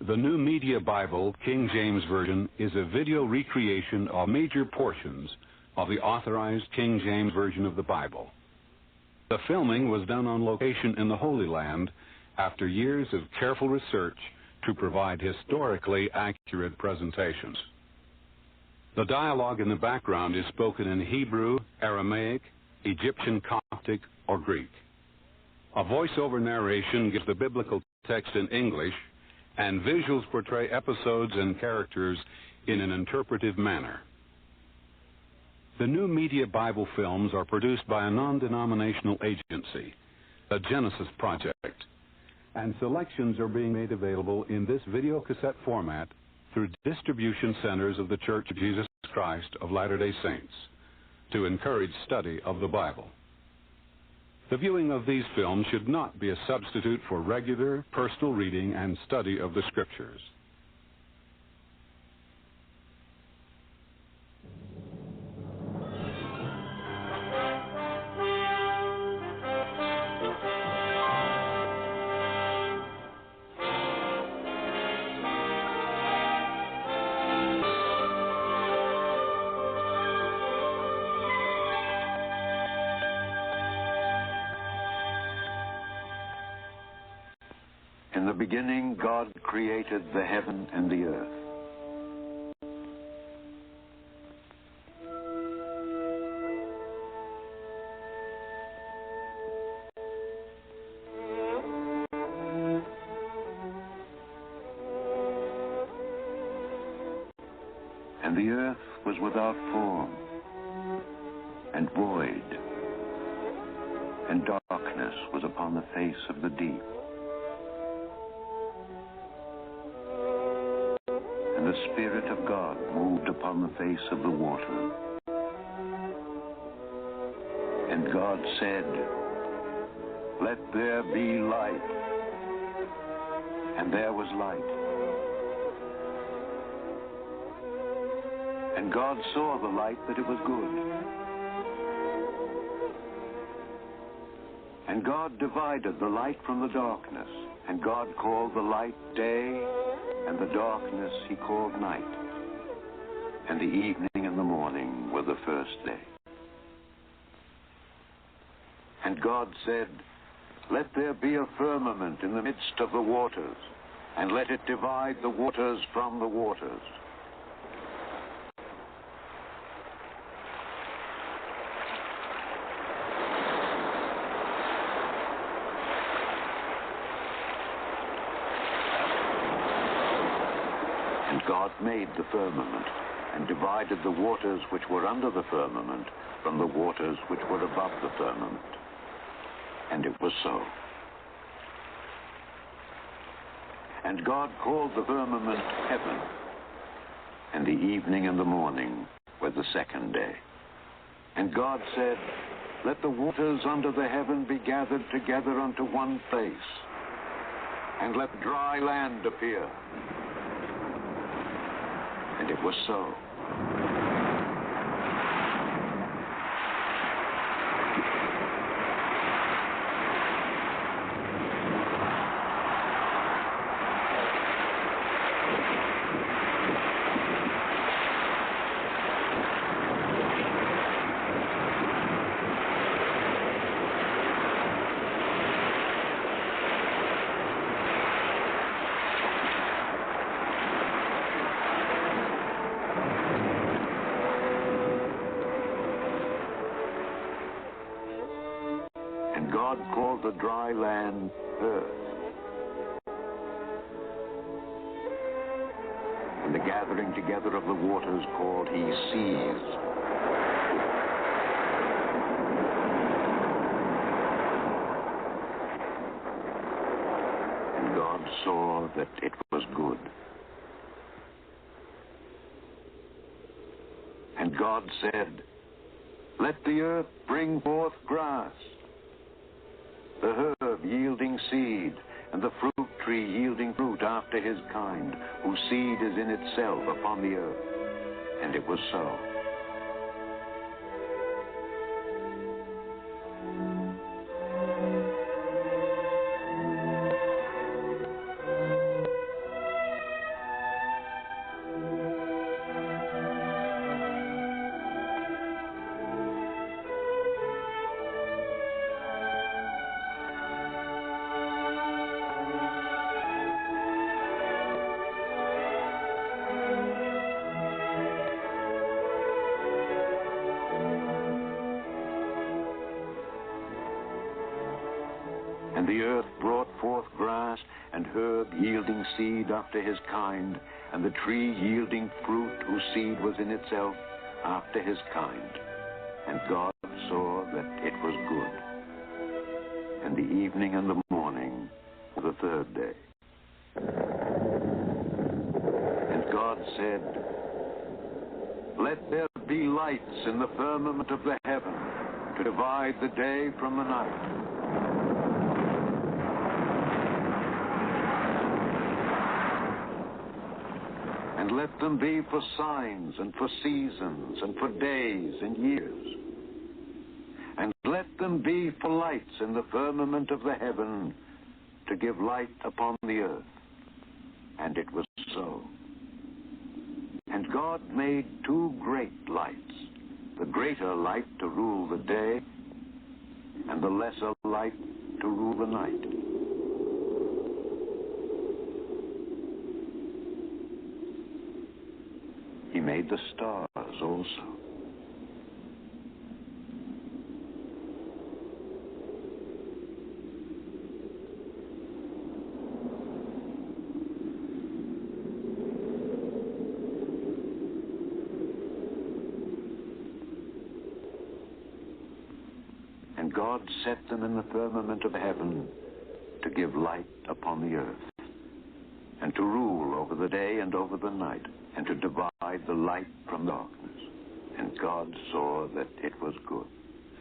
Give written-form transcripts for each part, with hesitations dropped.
The New Media Bible, King James Version, is a video recreation of major portions of the authorized King James Version of the Bible. The filming was done on location in the Holy Land after years of careful research to provide historically accurate presentations. The dialogue in the background is spoken in Hebrew, Aramaic, Egyptian Coptic, or Greek. A voiceover narration gives the biblical text in English, and visuals portray episodes and characters in an interpretive manner. The New Media Bible films are produced by a non-denominational agency, the Genesis Project, and selections are being made available in this video cassette format through distribution centers of the Church of Jesus Christ of Latter-day Saints to encourage study of the Bible. The viewing of these films should not be a substitute for regular, personal reading and study of the Scriptures. In the beginning, God created the heaven and the earth. And the earth was without form and void, and darkness was upon the face of the deep. The Spirit of God moved upon the face of the water. And God said, "Let there be light." And there was light. And God saw the light that it was good. And God divided the light from the darkness. And God called the light day, and the darkness he called night. And the evening and the morning were the first day. And God said, "Let there be a firmament in the midst of the waters, and let it divide the waters from the waters." God made the firmament, and divided the waters which were under the firmament from the waters which were above the firmament. And it was so. And God called the firmament heaven, and the evening and the morning were the second day. And God said, "Let the waters under the heaven be gathered together unto one place, and let dry land appear." And it was so. God called the dry land earth, and the gathering together of the waters called he seas. And God saw that it was good. And God said, "Let the earth bring forth grass, the herb yielding seed, and the fruit tree yielding fruit after his kind, whose seed is in itself upon the earth." And it was so. the earth brought forth grass, and herb yielding seed after his kind, and the tree yielding fruit whose seed was in itself after his kind. And God saw that it was good. And the evening and the morning were the third day. And God said, "Let there be lights in the firmament of the heaven, to divide the day from the night, and let them be for signs and for seasons and for days and years. And let them be for lights in the firmament of the heaven, to give light upon the earth." And it was so. And God made two great lights, the greater light to rule the day, and the lesser light to rule the night. He made the stars also. And God set them in the firmament of heaven to give light upon the earth, and to rule over the day and over the night, and to divide the light from darkness. And God saw that it was good.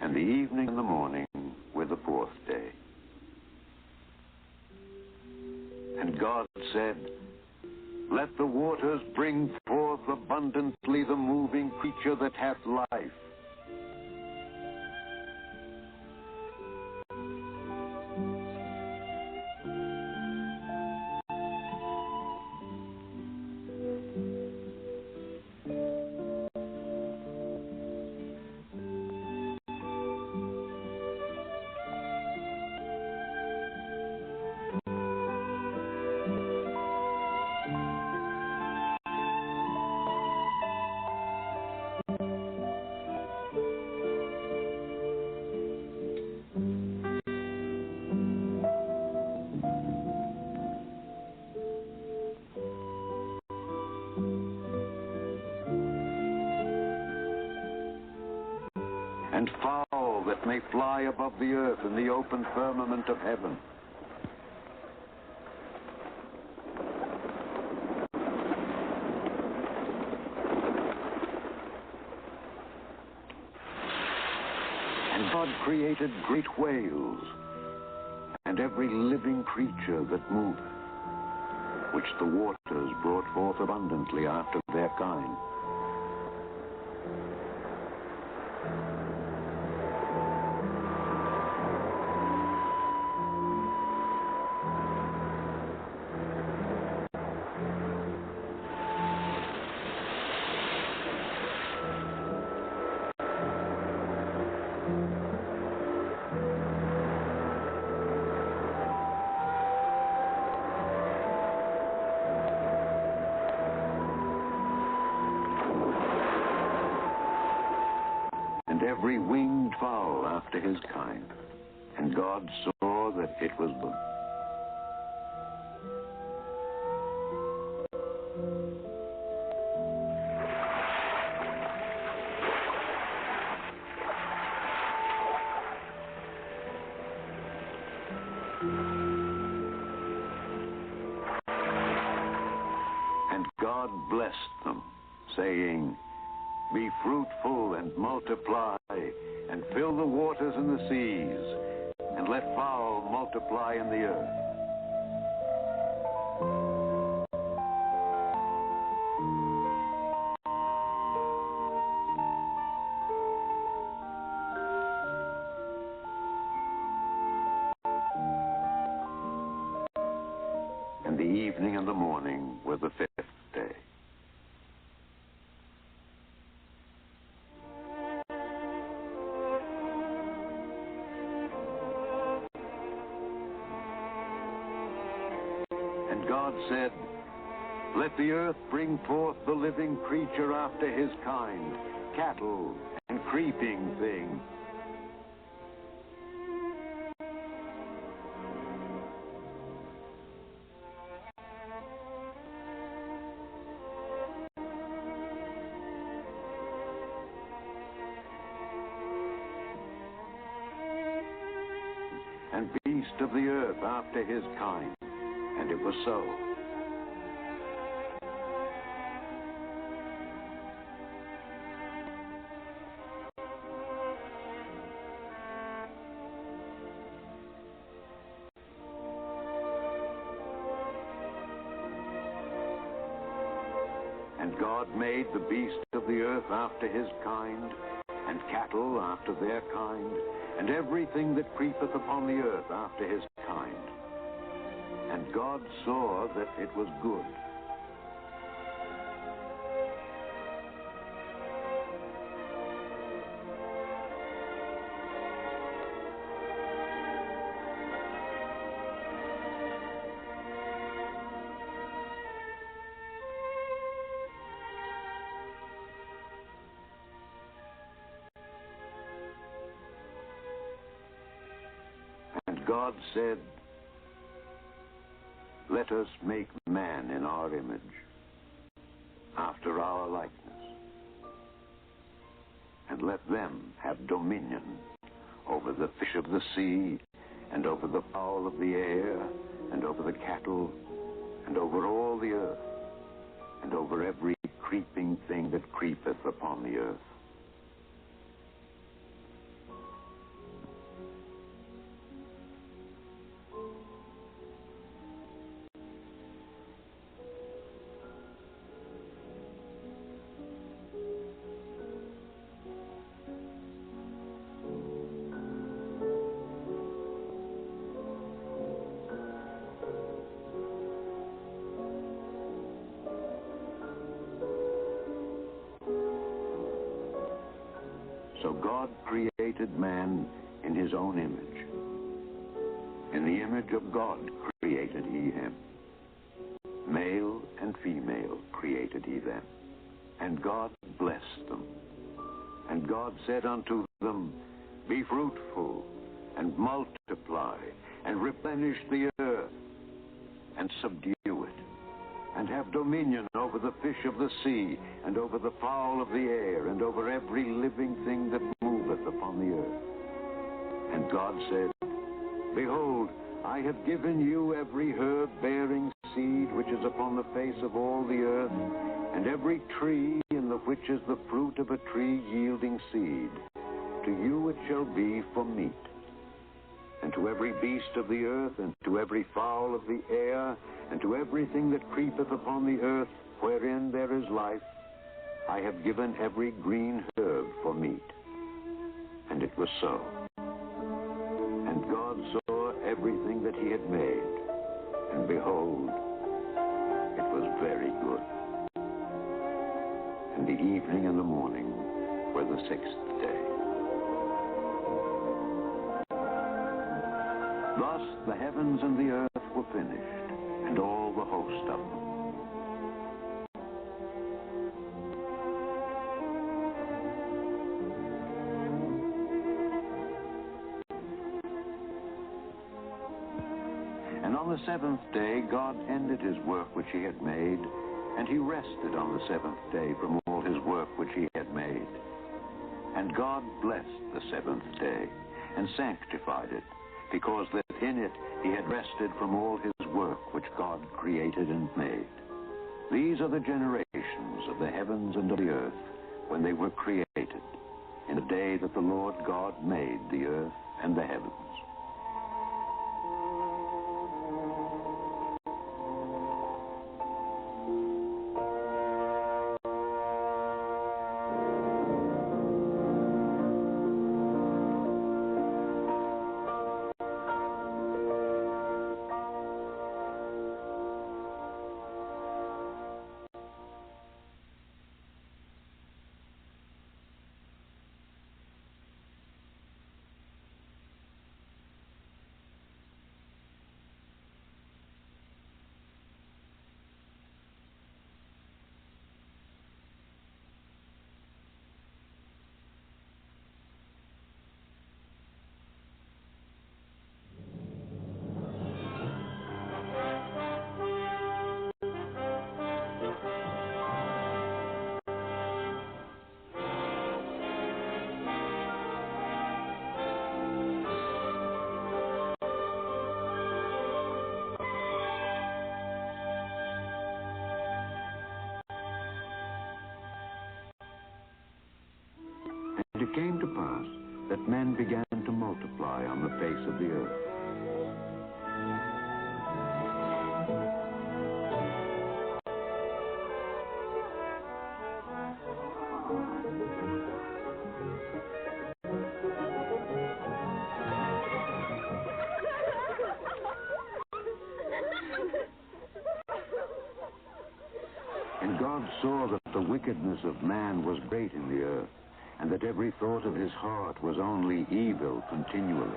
And the evening and the morning were the fourth day. And God said, "Let the waters bring forth abundantly the moving creature that hath life, and fowl that may fly above the earth in the open firmament of heaven." And God created great whales, and every living creature that moveth, which the waters brought forth abundantly after their kind. And every winged fowl after his kind. And God saw that it was good. And God blessed them, saying, "Be fruitful and multiply, and fill the waters and the seas, and let fowl multiply in the earth." And the evening and the morning were the fifth day. And God said, "Let the earth bring forth the living creature after his kind, cattle and creeping thing, beast of the earth after his kind. And it was so. And God made the beast of the earth after his kind, and cattle after their kind, and everything that creepeth upon the earth after his kind. And God saw that it was good. And God said, let us make man in our image, after our likeness, and let them have dominion over the fish of the sea, and over the fowl of the air, and over the cattle, and over all the earth, and over every creeping thing that creepeth upon the earth. So God created man in his own image. In the image of God created he him. Male and female created he them. And God blessed them. And God said unto them, be fruitful, and multiply, and replenish the earth, and subdue it, and have dominion over the fish of the sea, and over the fowl of the air, and over every living thing that moveth upon the earth. And God said, behold, I have given you every herb bearing seed which is upon the face of all the earth, and every tree in the which is the fruit of a tree yielding seed. To you it shall be for meat. And to every beast of the earth, and to every fowl of the air, and to everything that creepeth upon the earth, wherein there is life, I have given every green herb for meat. And it was so. And God saw everything that he had made, and behold, it was very good. And the evening and the morning were the sixth day. Thus the heavens and the earth were finished, and all the host of them. And on the seventh day God ended his work which he had made, and he rested on the seventh day from all his work which he had made. And God blessed the seventh day, and sanctified it, because that in it he had rested from all his work which God created and made. These are the generations of the heavens and of the earth when they were created, in the day that the Lord God made the earth and the heavens. it came to pass that men began to multiply on the face of the earth. And God saw that the wickedness of man was great in the earth, and that every thought of his heart was only evil continually.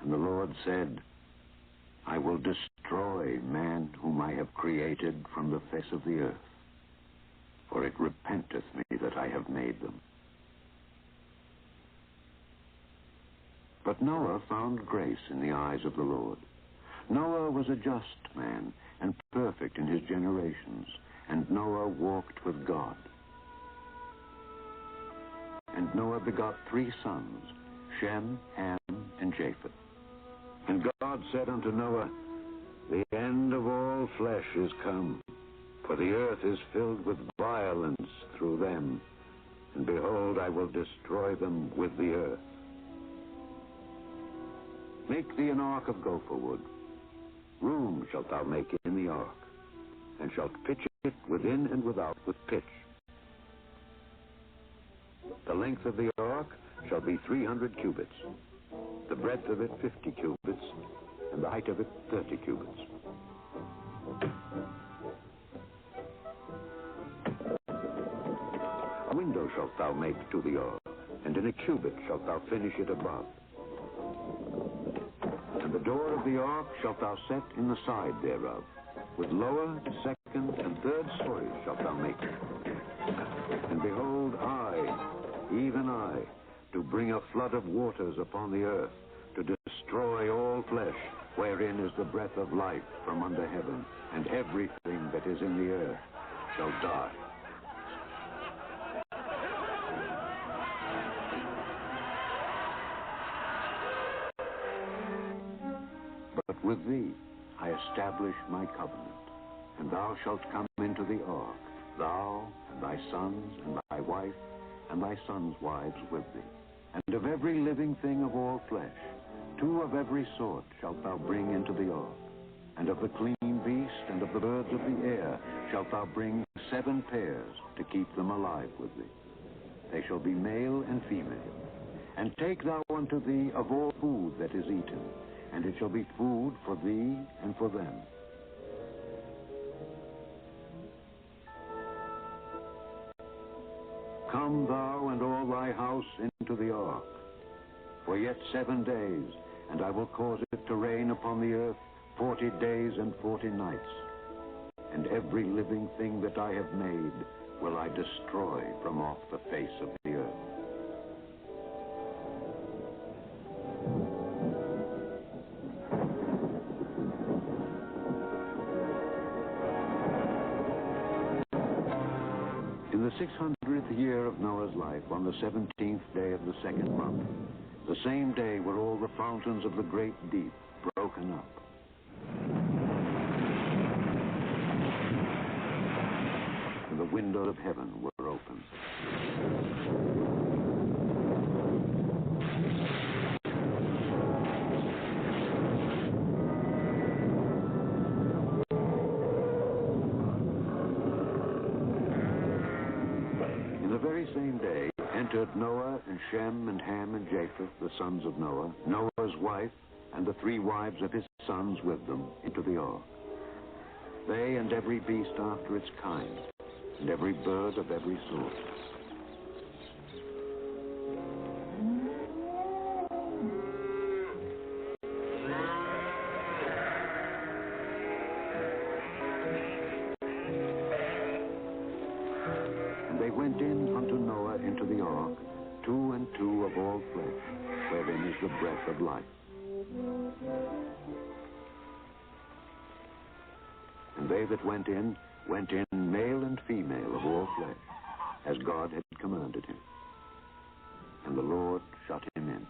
And the Lord said, I will destroy man whom I have created from the face of the earth, for it repenteth me that I have made them. But Noah found grace in the eyes of the Lord. Noah was a just man and perfect in his generations, and Noah walked with God. And Noah begot 3 sons, Shem, Ham, and Japheth. And God said unto Noah, the end of all flesh is come, for the earth is filled with violence through them, and behold, I will destroy them with the earth. Make thee an ark of gopher wood. Room shalt thou make in the ark, and shalt pitch it within and without with pitch. The length of the ark shall be 300 cubits, the breadth of it 50 cubits, and the height of it 30 cubits. A window shalt thou make to the ark, and in a cubit shalt thou finish it above. And the door of the ark shalt thou set in the side thereof. With lower, second, and third stories shalt thou make it. And behold, I, even I, do bring a flood of waters upon the earth, to destroy all flesh, wherein is the breath of life from under heaven, and everything that is in the earth shall die. But with thee I establish my covenant, and thou shalt come into the ark, thou and thy sons and thy wife and thy sons' wives with thee. And of every living thing of all flesh, 2 of every sort shalt thou bring into the ark. And of the clean beast and of the birds of the air shalt thou bring 7 pairs to keep them alive with thee. They shall be male and female. And take thou unto thee of all food that is eaten, and it shall be food for thee and for them. Come thou and all thy house into the ark, for yet 7 days, and I will cause it to rain upon the earth 40 days and 40 nights. And every living thing that I have made will I destroy from off the face of the earth. In the 600th year of Noah's life, on the 17th day of the 2nd month, the same day were all the fountains of the great deep broken up. And the windows of heaven were opened. The very same day entered Noah and Shem and Ham and Japheth, the sons of Noah, Noah's wife, and the 3 wives of his sons with them, into the ark. They and every beast after its kind, and every bird of every sort. And they went in unto Noah into the ark, 2 and 2 of all flesh, wherein is the breath of life. And they that went in, male and female of all flesh. as God had commanded him. And the Lord shut him in.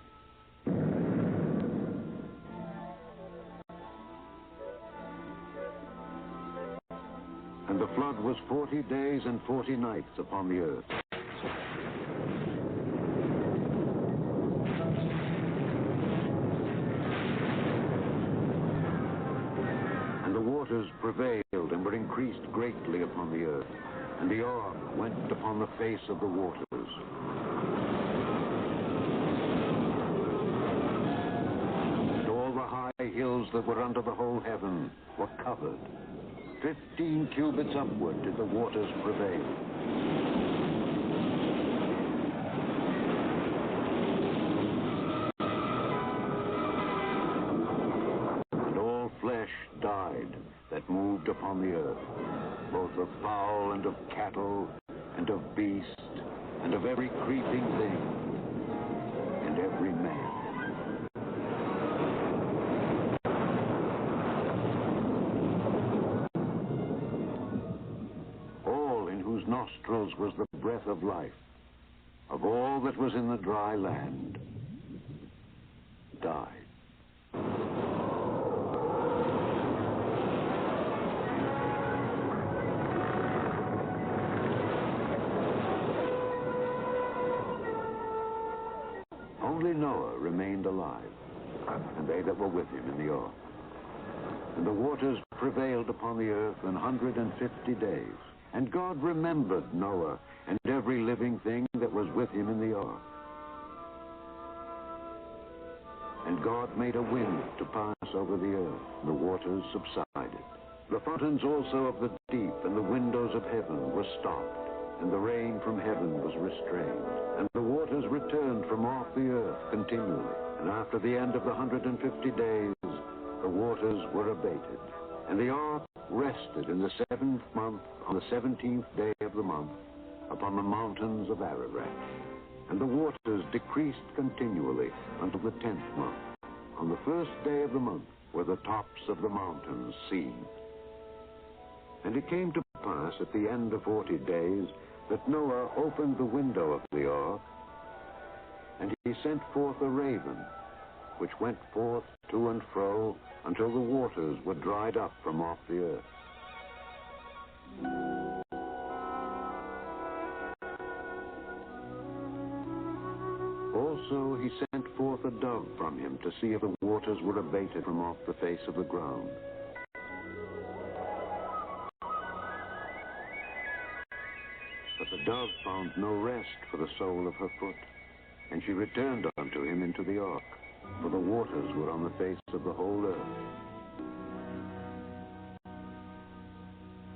And the flood was 40 days and 40 nights upon the earth. And the waters prevailed and were increased greatly upon the earth. And the ark went upon the face of the waters. And all the high hills that were under the whole heaven were covered. 15 cubits upward did the waters prevail. And all flesh died that moved upon the earth, both of fowl and of cattle, and of beast, and of every creeping thing, and every man. All in whose nostrils was the breath of life, of all that was in the dry land, died. Only Noah remained alive, and they that were with him in the ark. And the waters prevailed upon the earth 150 days. And God remembered Noah and every living thing that was with him in the ark. And God made a wind to pass over the earth, and the waters subsided. The fountains also of the deep and the windows of heaven were stopped, and the rain from heaven was restrained, and the waters returned from off the earth continually. And after the end of the 150 days, the waters were abated. And the ark rested in the 7th month, on the 17th day of the month, upon the mountains of Ararat. And the waters decreased continually until the 10th month. On the 1st day of the month were the tops of the mountains seen. And it came to pass at the end of 40 days that Noah opened the window of the ark, and he sent forth a raven, which went forth to and fro until the waters were dried up from off the earth. Also he sent forth a dove from him to see if the waters were abated from off the face of the ground. But the dove found no rest for the sole of her foot, and she returned unto him into the ark, for the waters were on the face of the whole earth.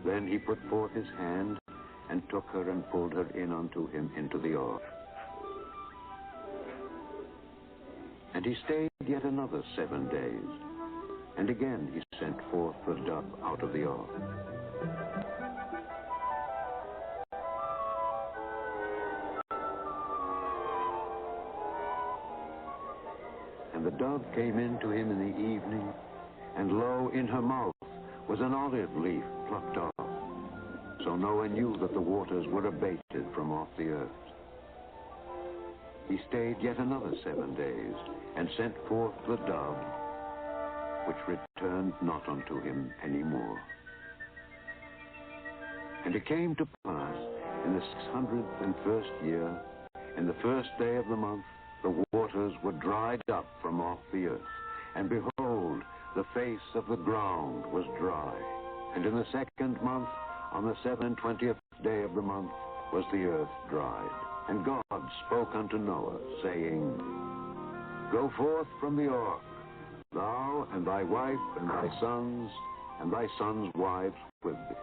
Then he put forth his hand, and took her and pulled her in unto him into the ark. And he stayed yet another 7 days, and again he sent forth the dove out of the ark. And the dove came in to him in the evening, and lo, in her mouth was an olive leaf plucked off. So Noah knew that the waters were abated from off the earth. He stayed yet another 7 days, and sent forth the dove, which returned not unto him any more. And it came to pass in the 601st year, in the 1st day of the month, the waters were dried up from off the earth, and behold, the face of the ground was dry. And in the 2nd month, on the 27th day of the month, was the earth dried. And God spoke unto Noah, saying, Go forth from the ark, thou and thy wife and thy sons' wives with thee.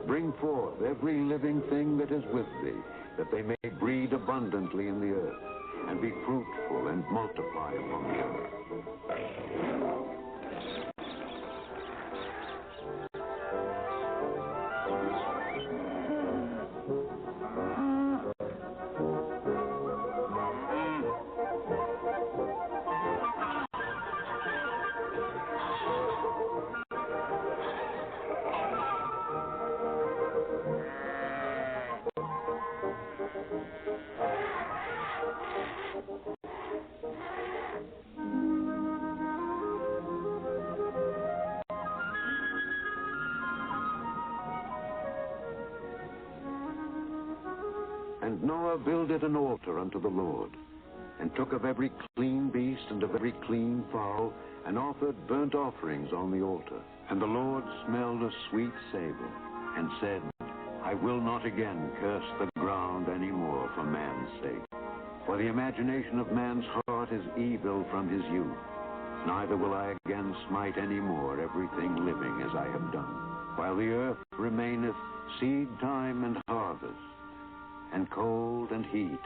Bring forth every living thing that is with thee, that they may breed abundantly in the earth, and be fruitful and multiply upon the earth. And Noah builded an altar unto the Lord, and took of every clean beast and of every clean fowl, and offered burnt offerings on the altar. And the Lord smelled a sweet savor, and said, I will not again curse the ground any more for man's sake. For the imagination of man's heart is evil from his youth. Neither will I again smite any more everything living as I have done. While the earth remaineth, seed time and harvest, and cold and heat,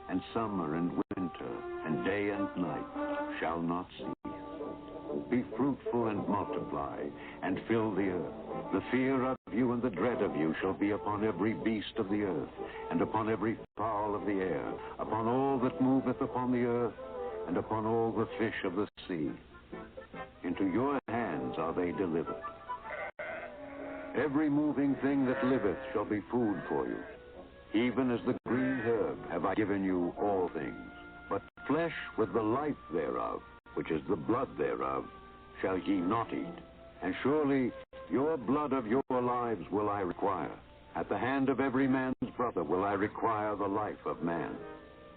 and summer and winter, and day and night shall not cease. Be fruitful and multiply, and fill the earth. The fear of you and the dread of you shall be upon every beast of the earth, and upon every fowl of the air, upon all that moveth upon the earth, and upon all the fish of the sea. Into your hands are they delivered. Every moving thing that liveth shall be food for you. Even as the green herb have I given you all things. But flesh with the life thereof, which is the blood thereof, shall ye not eat. And surely your blood of your lives will I require. At the hand of every man's brother will I require the life of man.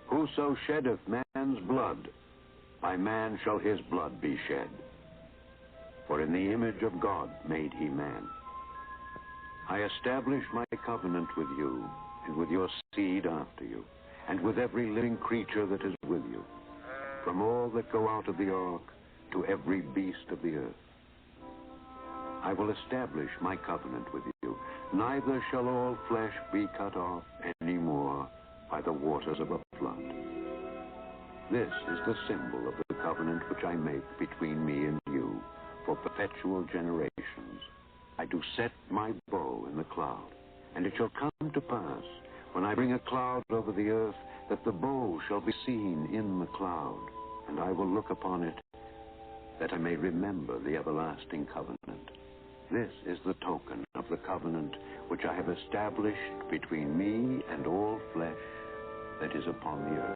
Whoso sheddeth man's blood, by man shall his blood be shed. For in the image of God made he man. I establish my covenant with you, and with your seed after you, and with every living creature that is with you, from all that go out of the ark to every beast of the earth. I will establish my covenant with you. Neither shall all flesh be cut off any more by the waters of a flood. This is the symbol of the covenant which I make between me and you for perpetual generations. I do set my bow in the cloud, and it shall come to pass, when I bring a cloud over the earth, that the bow shall be seen in the cloud, and I will look upon it, that I may remember the everlasting covenant. This is the token of the covenant which I have established between me and all flesh that is upon the earth.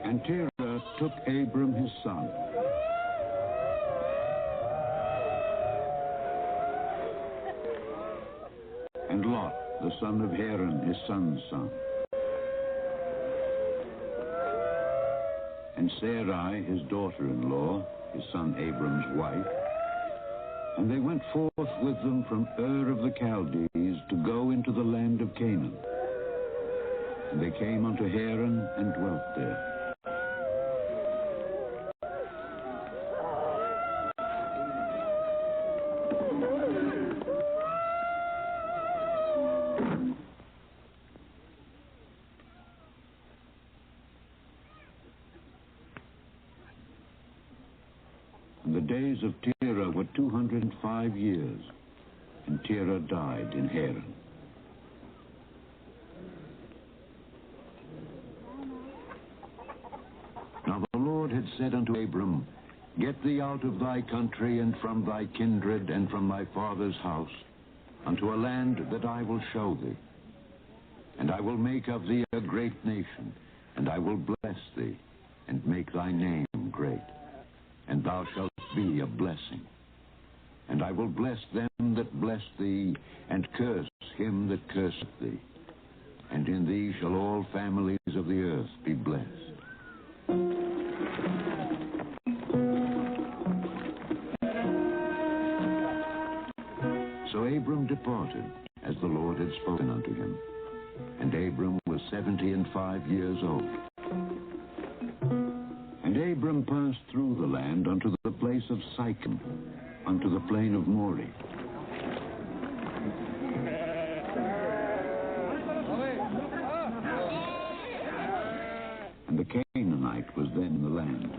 And Terah took Abram his son, and Lot, the son of Haran, his son's son, and Sarai, his daughter-in-law, his son Abram's wife, and they went forth with them from Ur of the Chaldees to go into the land of Canaan. And they came unto Haran and dwelt there. And the days of Terah were 205 years, and Terah died in Haran. Now the Lord had said unto Abram, Get thee out of thy country, and from thy kindred, and from thy father's house, unto a land that I will show thee. And I will make of thee a great nation, and I will bless thee, and make thy name great. And thou shalt be a blessing. And I will bless them that bless thee, and curse him that curseth thee. And in thee shall all families of the earth be blessed. So Abram departed, as the Lord had spoken unto him. And Abram was 75 years old. And Abram passed through the land unto the place of Sichem, unto the plain of Moreh. And the Canaanite was then in the land.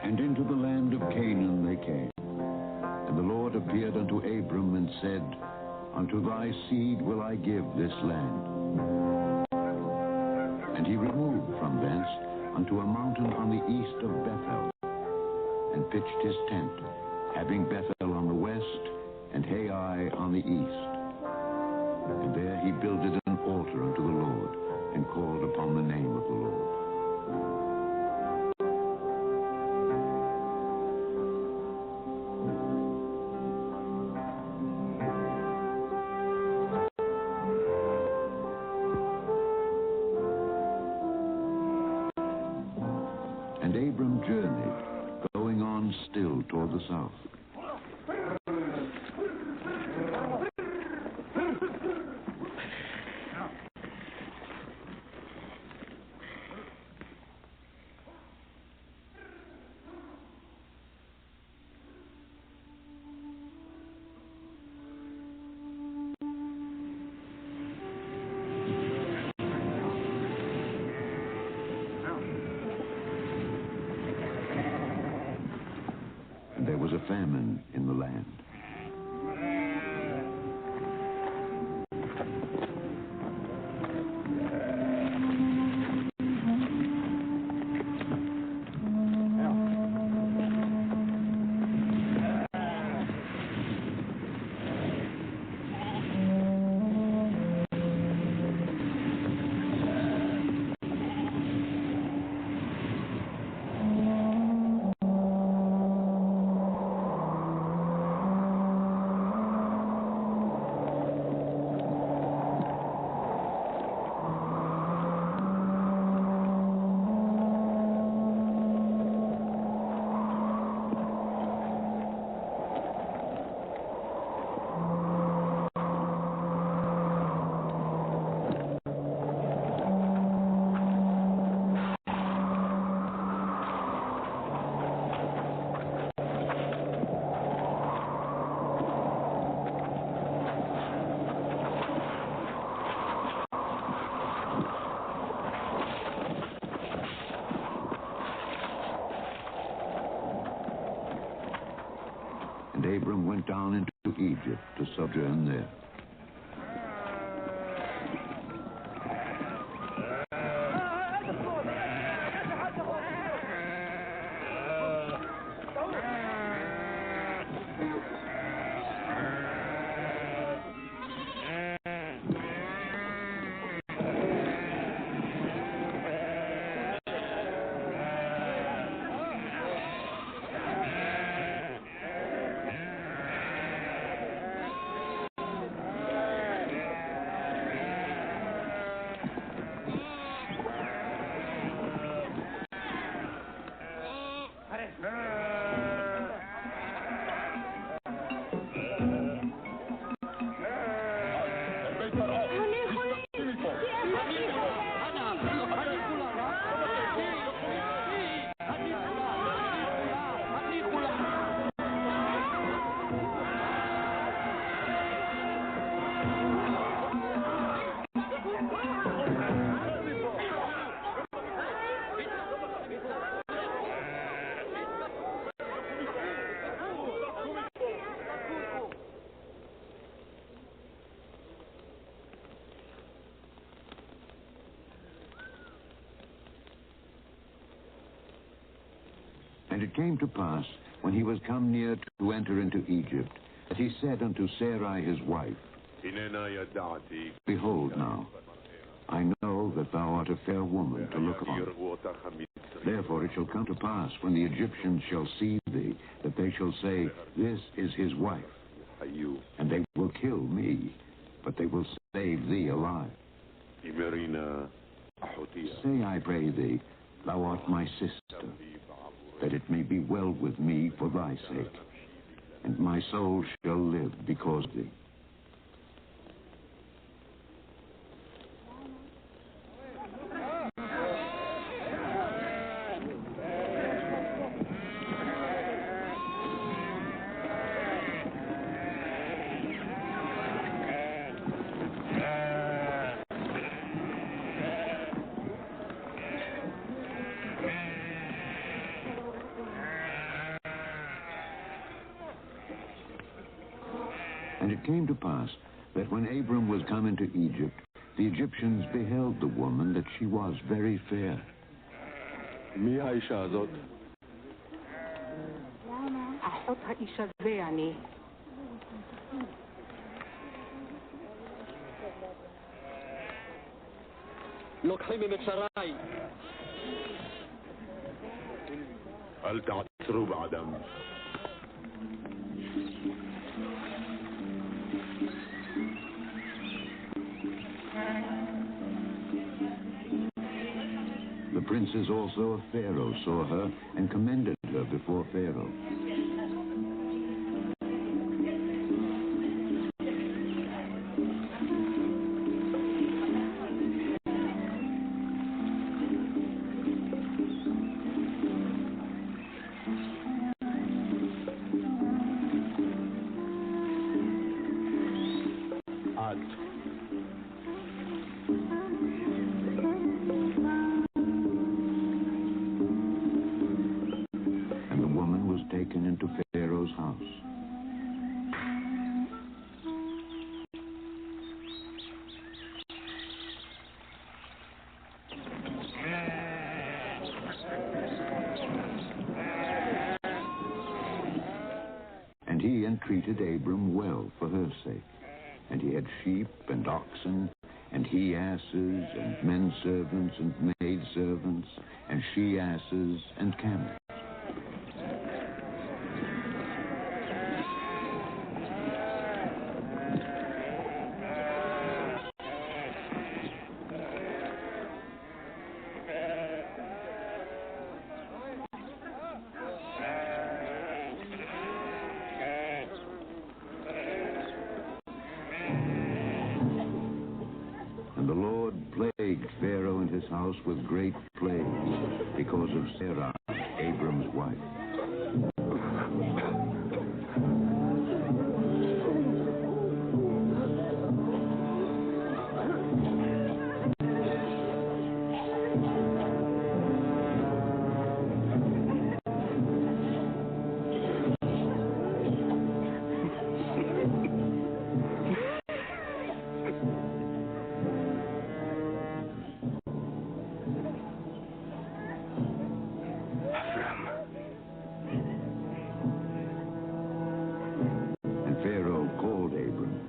And into the land of Canaan they came. And the Lord appeared unto Abram and said, Unto thy seed will I give this land. And he removed from thence unto a mountain on the east of Bethel, and pitched his tent, having Bethel on the west, and Hai on the east. And there he builded an altar unto the Lord, and called upon the name of the Lord. And Abram journeyed, going on still toward the south. There was a famine in the land. And Abram went down into Egypt to sojourn there. And it came to pass, when he was come near to enter into Egypt, that he said unto Sarai his wife, Behold now, I know that thou art a fair woman to look upon. Therefore it shall come to pass, when the Egyptians shall see thee, that they shall say, This is his wife. And they will kill me, but they will save thee alive. Say, I pray thee, thou art my sister, that it may be well with me for thy sake, and my soul shall live because of thee. And it came to pass that when Abram was come into Egypt, the Egyptians beheld the woman, that she was very fair. לוקחים ממצרים. אל תעצרו בעדם. The princes also of Pharaoh saw her and commended her before Pharaoh. Taken into Pharaoh's house. And he entreated Abram well for her sake. And he had sheep and oxen, and he-asses, and men servants and maid servants, and she-asses and camels. And the Lord plagued Pharaoh and his house with great plagues because of Sarai, Abram's wife. Pharaoh called Abram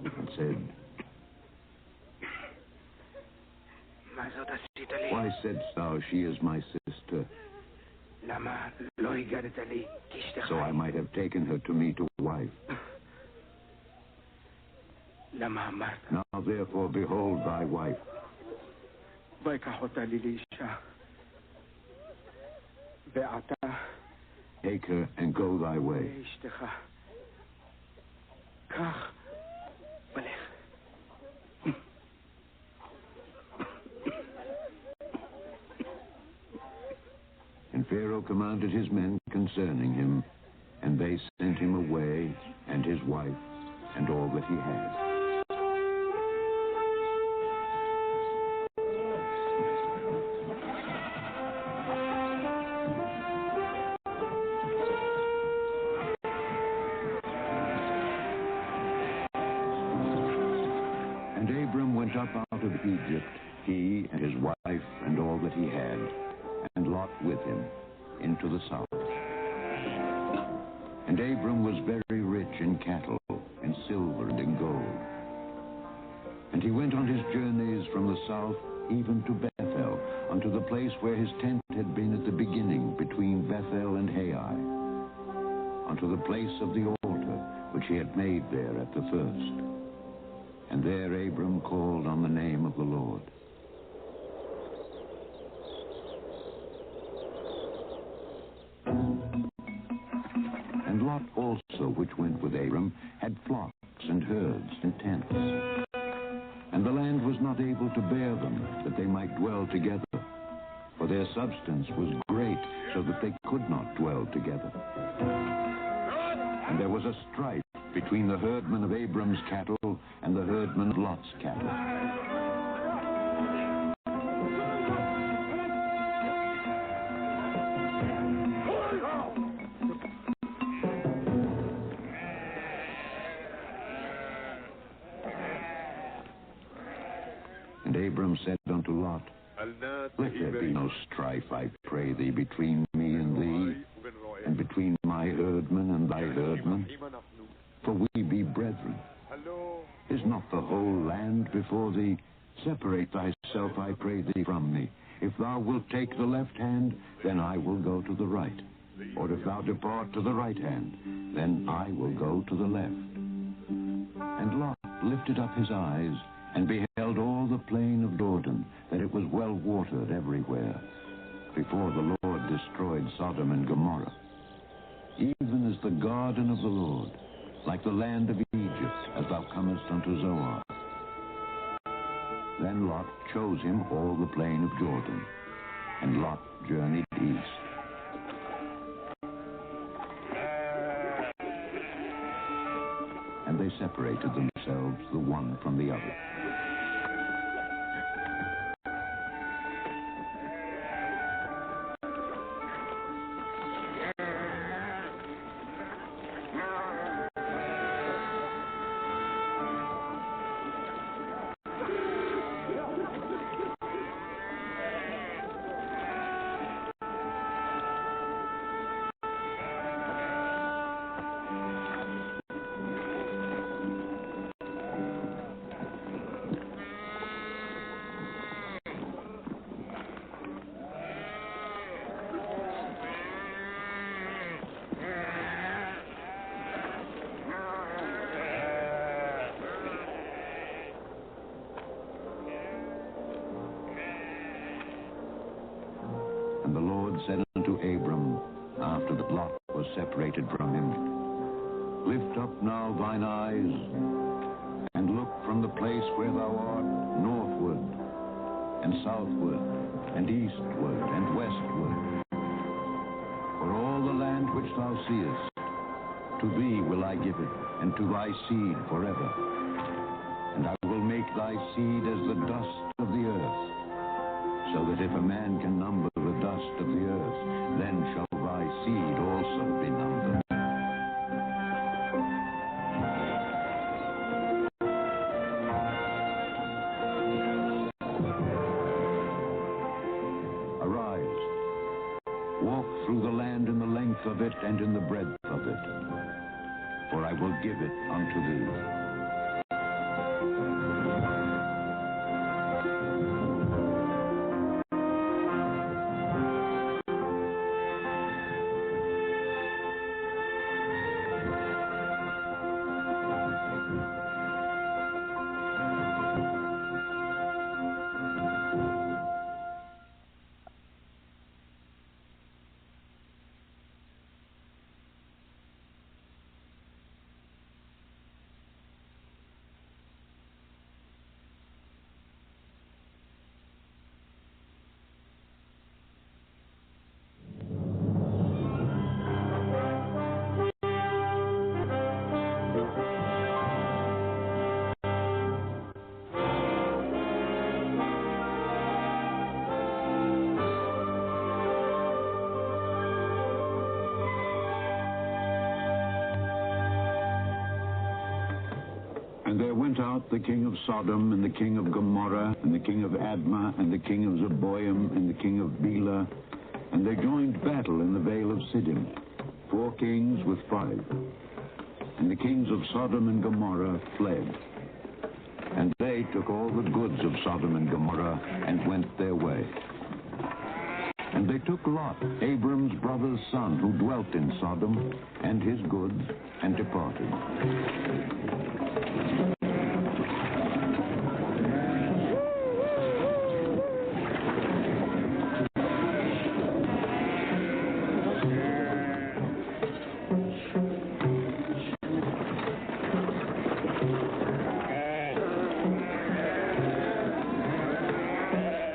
and said, Why saidst thou, she is my sister? So I might have taken her to me to wife. Now therefore behold thy wife. Take her and go thy way. And Pharaoh commanded his men concerning him, and they sent him away, and his wife, and all that he had. And Abram went up out of Egypt, he and his wife and all that he had, and Lot with him. into the south. And Abram was very rich in cattle, in silver, and in gold. And he went on his journeys from the south even to Bethel, unto the place where his tent had been at the beginning, between Bethel and Hai, unto the place of the altar which he had made there at the first. And there Abram called on the name of the Lord. And Lot also, which went with Abram, had flocks and herds and tents. And the land was not able to bear them, that they might dwell together. For their substance was great, so that they could not dwell together. And there was a strife between the herdmen of Abram's cattle and the herdmen of Lot's cattle. And Abram said unto Lot, Let there be no strife, I pray thee, between me and thee, and between my herdmen and thy herdmen, for we be brethren. Is not the whole land before thee? Separate thyself, I pray thee, from me. If thou wilt take the left hand, then I will go to the right. Or if thou depart to the right hand, then I will go to the left. And Lot lifted up his eyes, and beheld all the plain of Jordan, that it was well watered everywhere, before the Lord destroyed Sodom and Gomorrah, even as the garden of the Lord, like the land of Egypt, as thou comest unto Zoar. Then Lot chose him all the plain of Jordan, and Lot journeyed east. And they separated themselves, the one from the other. And the Lord said unto Abram, after that Lot was separated from him, Lift up now thine eyes, and look from the place where thou art, northward, and southward, and eastward, and westward. For all the land which thou seest, to thee will I give it, and to thy seed forever. And I will make thy seed as the dust of the earth, so that if a man can number the dust of the earth, then shall thy seed also be numbered. Arise, walk through the land in the length of it and in the breadth of it, for I will give it unto thee. And there went out the king of Sodom, and the king of Gomorrah, and the king of Admah, and the king of Zeboim, and the king of Bela, And they joined battle in the vale of Siddim, 4 kings with 5. And the kings of Sodom and Gomorrah fled. And they took all the goods of Sodom and Gomorrah and went their way. And they took Lot, Abram's brother's son, who dwelt in Sodom, and his goods, and departed.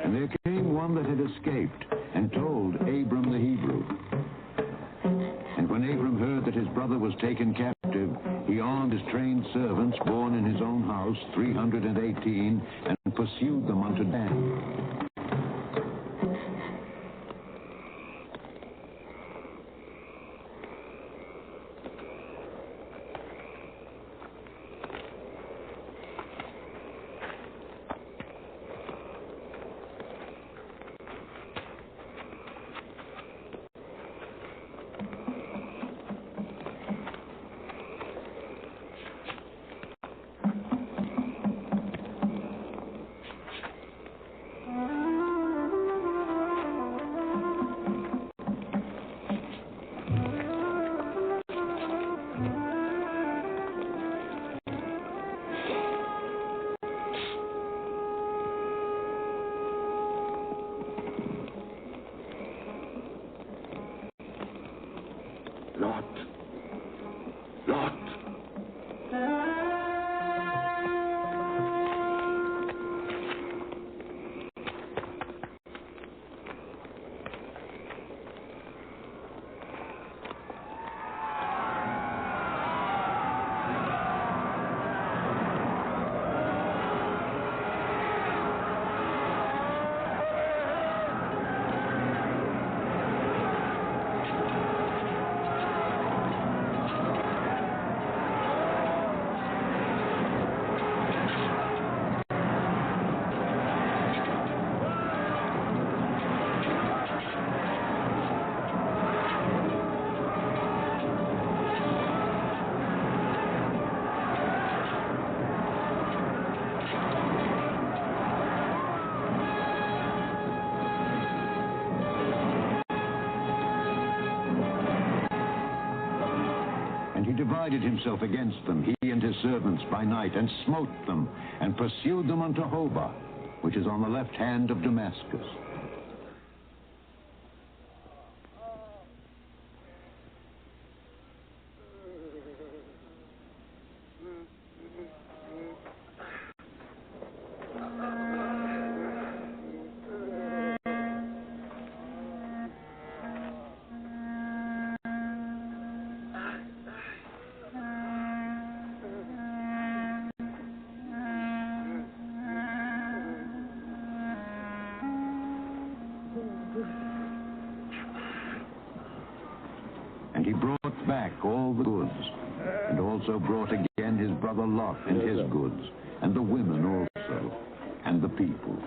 And there came one that had escaped, and told Abram the Hebrew. And when Abram heard that his brother was taken captive, he armed his trained servants born in his own house, 318, and pursued them unto Dan. Lot. Lot. Divided himself against them, he and his servants, by night, and smote them, and pursued them unto Hobah, which is on the left hand of Damascus. And he brought back all the goods, and also brought again his brother Lot and his goods, and the women also, and the people.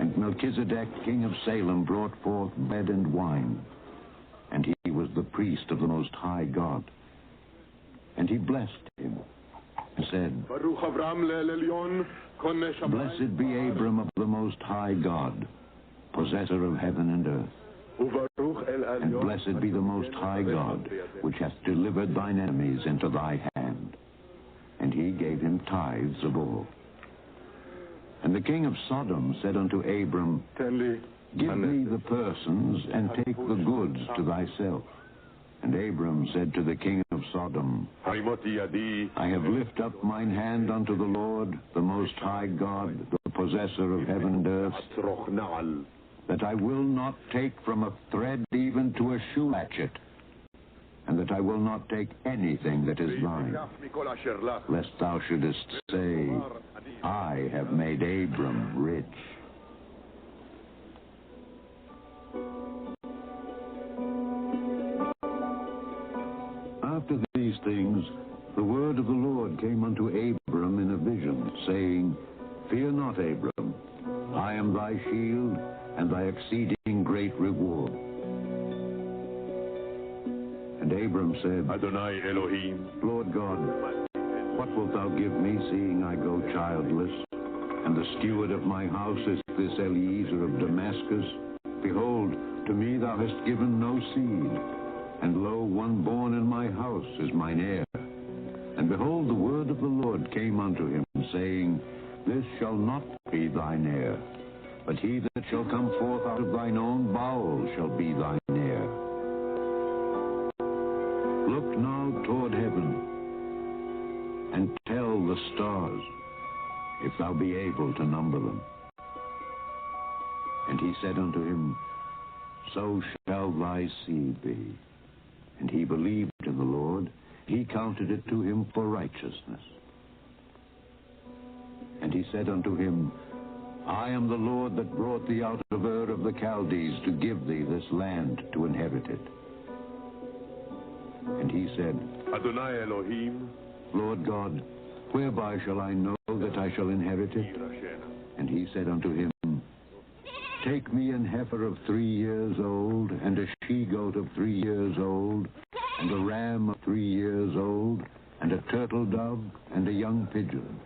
And Melchizedek, king of Salem, brought forth bread and wine, and he was the priest of the Most High God. And he blessed him, and said, Blessed be Abram of the Most High God, possessor of heaven and earth. And blessed be the Most High God, which hath delivered thine enemies into thy hand. And he gave him tithes of all. And the king of Sodom said unto Abram, Give me the persons, and take the goods to thyself. And Abram said to the king of Sodom, I have lifted up mine hand unto the Lord, the Most High God, the possessor of heaven and earth, that I will not take from a thread even to a shoe latchet, and that I will not take anything that is thine, lest thou shouldest say, I have made Abram rich. After these things, the word of the Lord came unto Abram in him, saying, Fear not, Abram. I am thy shield and thy exceeding great reward. And Abram said, Adonai Elohim, Lord God, what wilt thou give me, seeing I go childless? And the steward of my house is this Eliezer of Damascus. Behold, to me thou hast given no seed, and lo, one born in my house is mine heir. And behold, the word of the Lord came unto him, saying, This shall not be thine heir, but he that shall come forth out of thine own bowels shall be thine heir. Look now toward heaven, and tell the stars, if thou be able to number them. And he said unto him, So shall thy seed be. And he believed in the Lord, he counted it to him for righteousness. And he said unto him, I am the Lord that brought thee out of Ur of the Chaldees to give thee this land to inherit it. And he said, Adonai Elohim, Lord God, whereby shall I know that I shall inherit it? And he said unto him, Take me an heifer of 3 years old, and a she-goat of 3 years old, and a ram of 3 years old, and a turtle dove, and a young pigeon.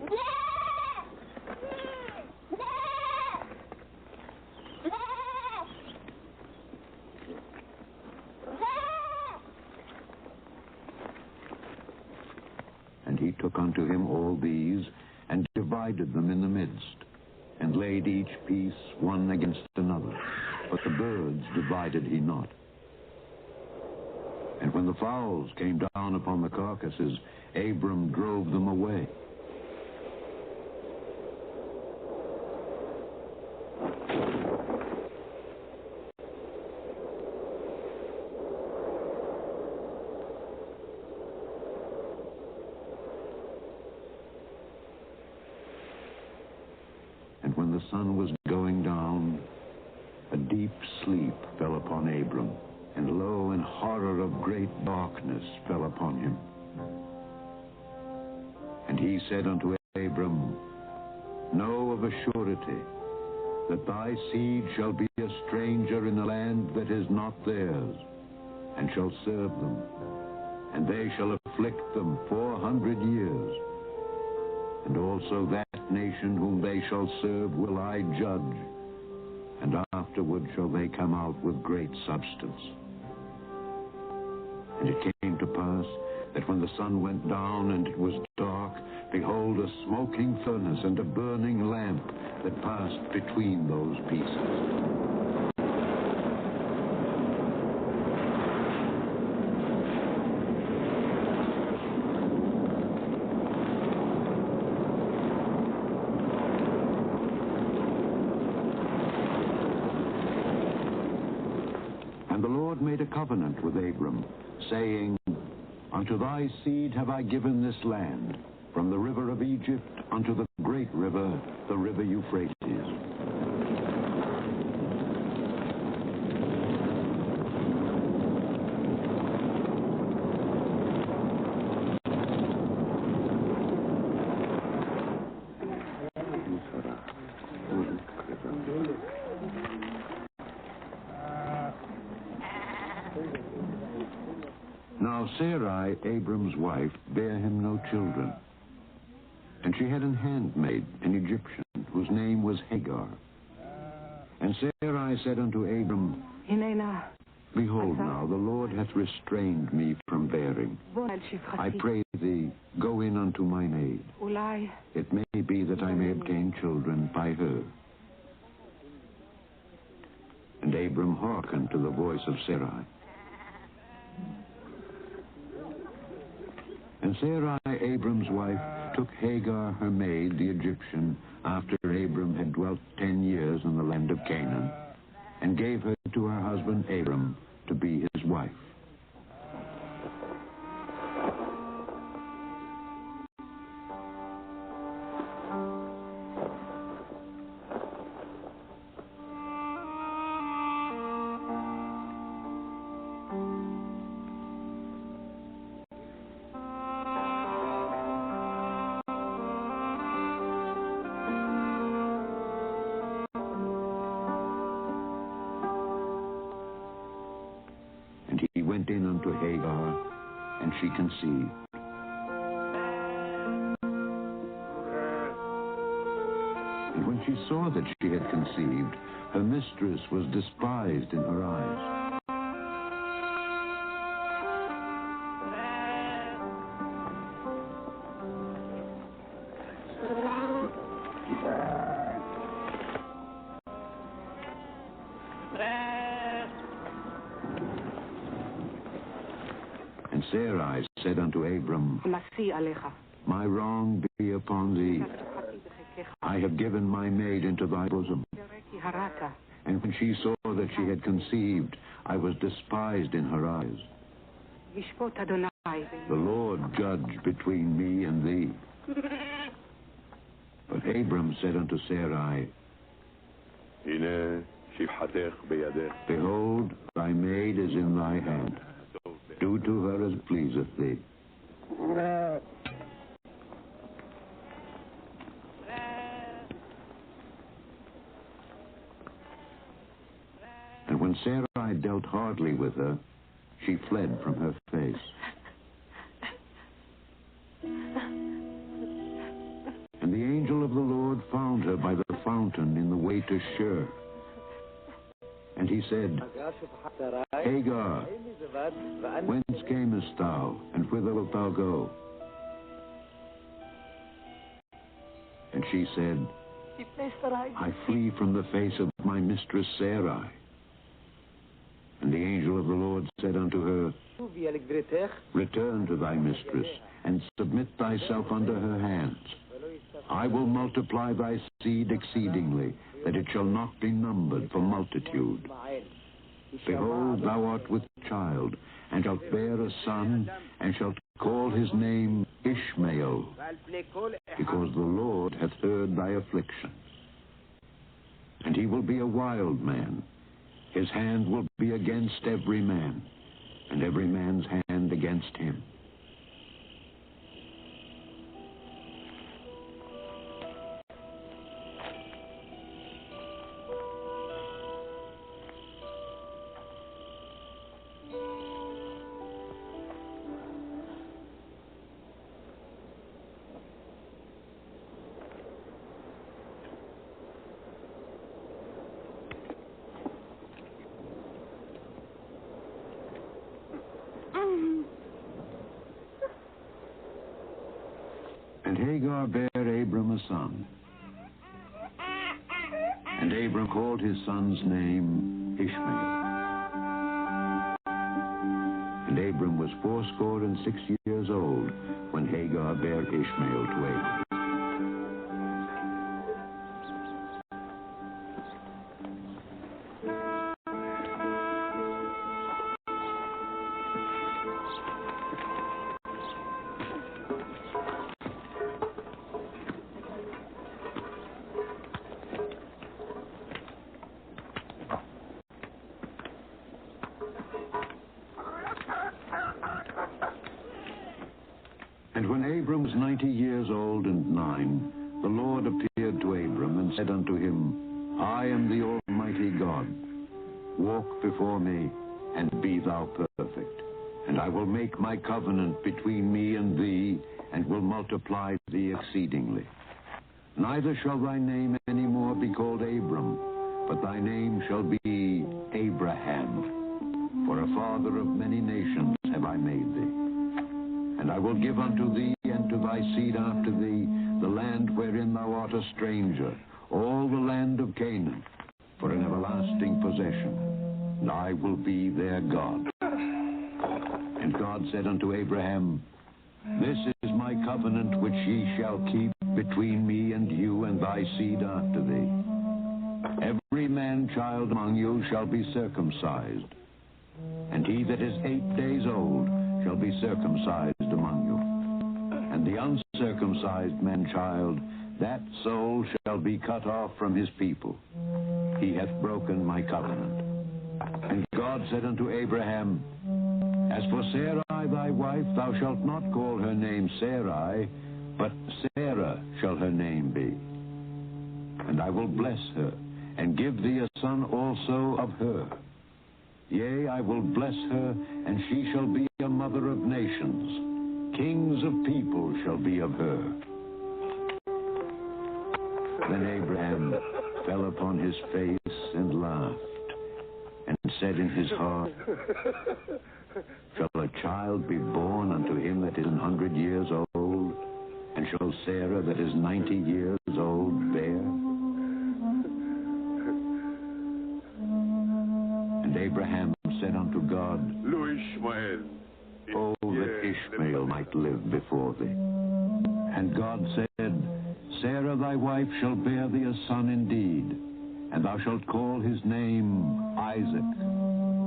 And he took unto him all these, and divided them in the midst, and laid each piece one against another. But the birds divided he not. And when the fowls came down upon the carcasses, Abram drove them away. And when the sun was going down, a deep sleep fell upon Abram, and lo, an horror of great darkness fell upon him. And he said unto Abram, Know of a surety that thy seed shall be a stranger in a land that is not theirs, and shall serve them, and they shall afflict them 400 years. And also that nation whom they shall serve will I judge, and afterward shall they come out with great substance. And it came to pass that when the sun went down and it was dark, behold, a smoking furnace and a burning lamp that passed between those pieces. And the Lord made a covenant with Abram, saying, Unto thy seed have I given this land, from the river of Egypt unto the great river, the river Euphrates. Now Sarai, Abram's wife, bare him no children. And she had an handmaid, an Egyptian, whose name was Hagar. And Sarai said unto Abram, Behold now, the Lord hath restrained me from bearing. I pray thee, go in unto mine aid. It may be that I may obtain children by her. And Abram hearkened to the voice of Sarai. And Sarai, Abram's wife, took Hagar, her maid, the Egyptian, after Abram had dwelt 10 years in the land of Canaan, and gave her to her husband Abram to be his wife. he went in unto Hagar, and she conceived. And when she saw that she had conceived, her mistress was despised in her eyes. And Sarai said unto Abram, My wrong be upon thee. I have given my maid into thy bosom. And when she saw that she had conceived, I was despised in her eyes. The Lord judge between me and thee. But Abram said unto Sarai, Behold, thy maid is in thy hand. Do to her as pleaseth thee. And when Sarai dealt hardly with her, she fled from her face. And the angel of the Lord found her by the fountain in the way to Shur. And he said, Hagar, whence camest thou, and whither wilt thou go? And she said, I flee from the face of my mistress Sarai. And the angel of the Lord said unto her, Return to thy mistress, and submit thyself under her hands. I will multiply thy seed exceedingly, that it shall not be numbered for multitude. Behold, thou art with child, and shalt bear a son, and shalt call his name Ishmael, because the Lord hath heard thy affliction. And he will be a wild man. His hand will be against every man, and every man's hand against him. And Hagar bare Abram a son. And Abram called his son's name Ishmael. And Abram was 86 years old when Hagar bare Ishmael to Abram. And when Abram was 90 years old and 9, the Lord appeared to Abram and said unto him, I am the Almighty God. Walk before me, and be thou perfect. And I will make my covenant between me and thee, and will multiply thee exceedingly. Neither shall thy name any more be called Abram, but thy name shall be Abraham. For a father of many nations have I made thee. And I will give unto thee and to thy seed after thee the land wherein thou art a stranger, all the land of Canaan, for an everlasting possession. And I will be their God. And God said unto Abraham, This is my covenant which ye shall keep between me and you and thy seed after thee. Every man-child among you shall be circumcised, and he that is 8 days old shall be circumcised among you. And the uncircumcised man-child, that soul shall be cut off from his people. He hath broken my covenant. And God said unto Abraham, As for Sarai thy wife, thou shalt not call her name Sarai, but Sarah shall her name be. And I will bless her, and give thee a son also of her. Yea, I will bless her, and she shall be a mother of nations. Kings of people shall be of her. Then Abraham fell upon his face and laughed, and said in his heart, Shall a child be born unto him that is 100 years old? And shall Sarah that is 90 years old bear? And Abraham said unto God, Oh, that Ishmael might live before thee. And God said, Sarah thy wife shall bear thee a son indeed, and thou shalt call his name Isaac,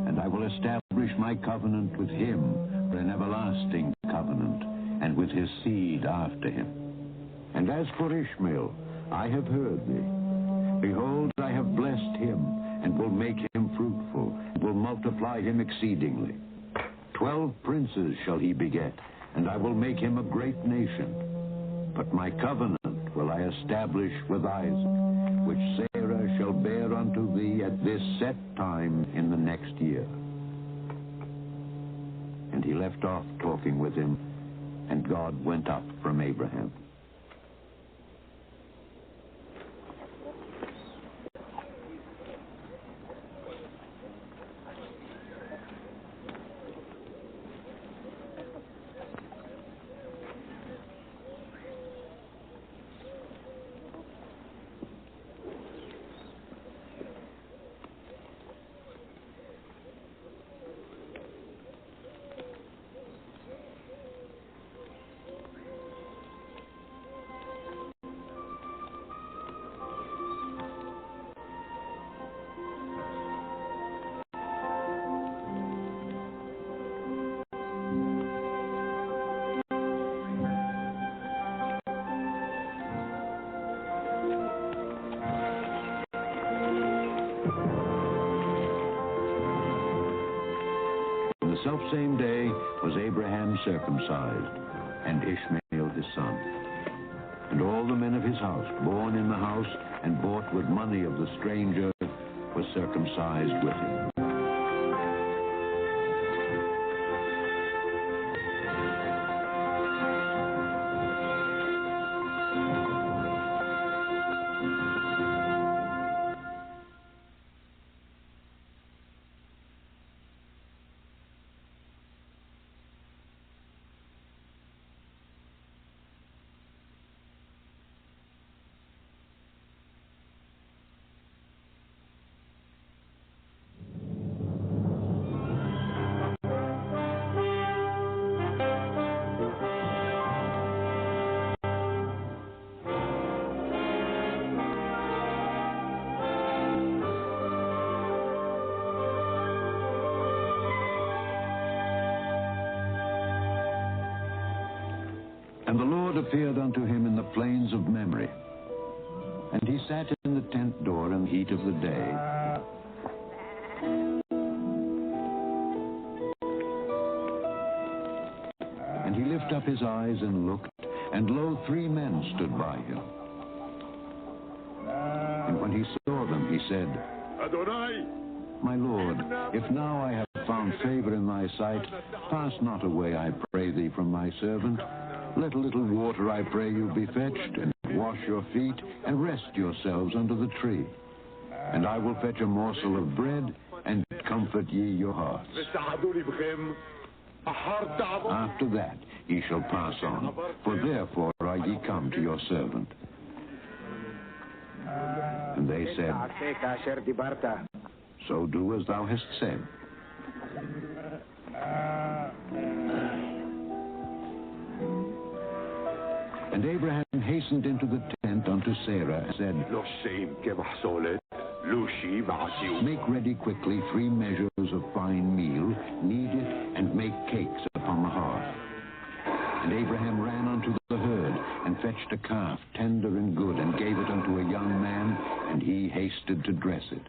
and I will establish my covenant with him for an everlasting covenant, and with his seed after him. And as for Ishmael, I have heard thee. Behold, I have blessed him, and will make him fruitful, and will multiply him exceedingly. 12 princes shall he beget, and I will make him a great nation. But my covenant will I establish with Isaac, which Sarah shall bear unto thee at this set time in the next year. And he left off talking with him, and God went up from Abraham. The selfsame day was Abraham circumcised, and Ishmael his son. And all the men of his house, born in the house and bought with money of the stranger, were circumcised with him. And the Lord appeared unto him in the plains of Mamre. And he sat in the tent door in the heat of the day. And he lifted up his eyes and looked, and lo, 3 men stood by him. And when he saw them, he said, Adonai, My Lord, if now I have found favor in thy sight, pass not away, I pray thee, from thy servant. Let a little water, I pray you, be fetched, and wash your feet, and rest yourselves under the tree. And I will fetch a morsel of bread, and comfort ye your hearts. After that ye shall pass on, for therefore are ye come to your servant. And they said, So do as thou hast said. And Abraham hastened into the tent unto Sarah, and said, Make ready quickly 3 measures of fine meal, knead it, and make cakes upon the hearth. And Abraham ran unto the herd, and fetched a calf, tender and good, and gave it unto a young man, and he hasted to dress it.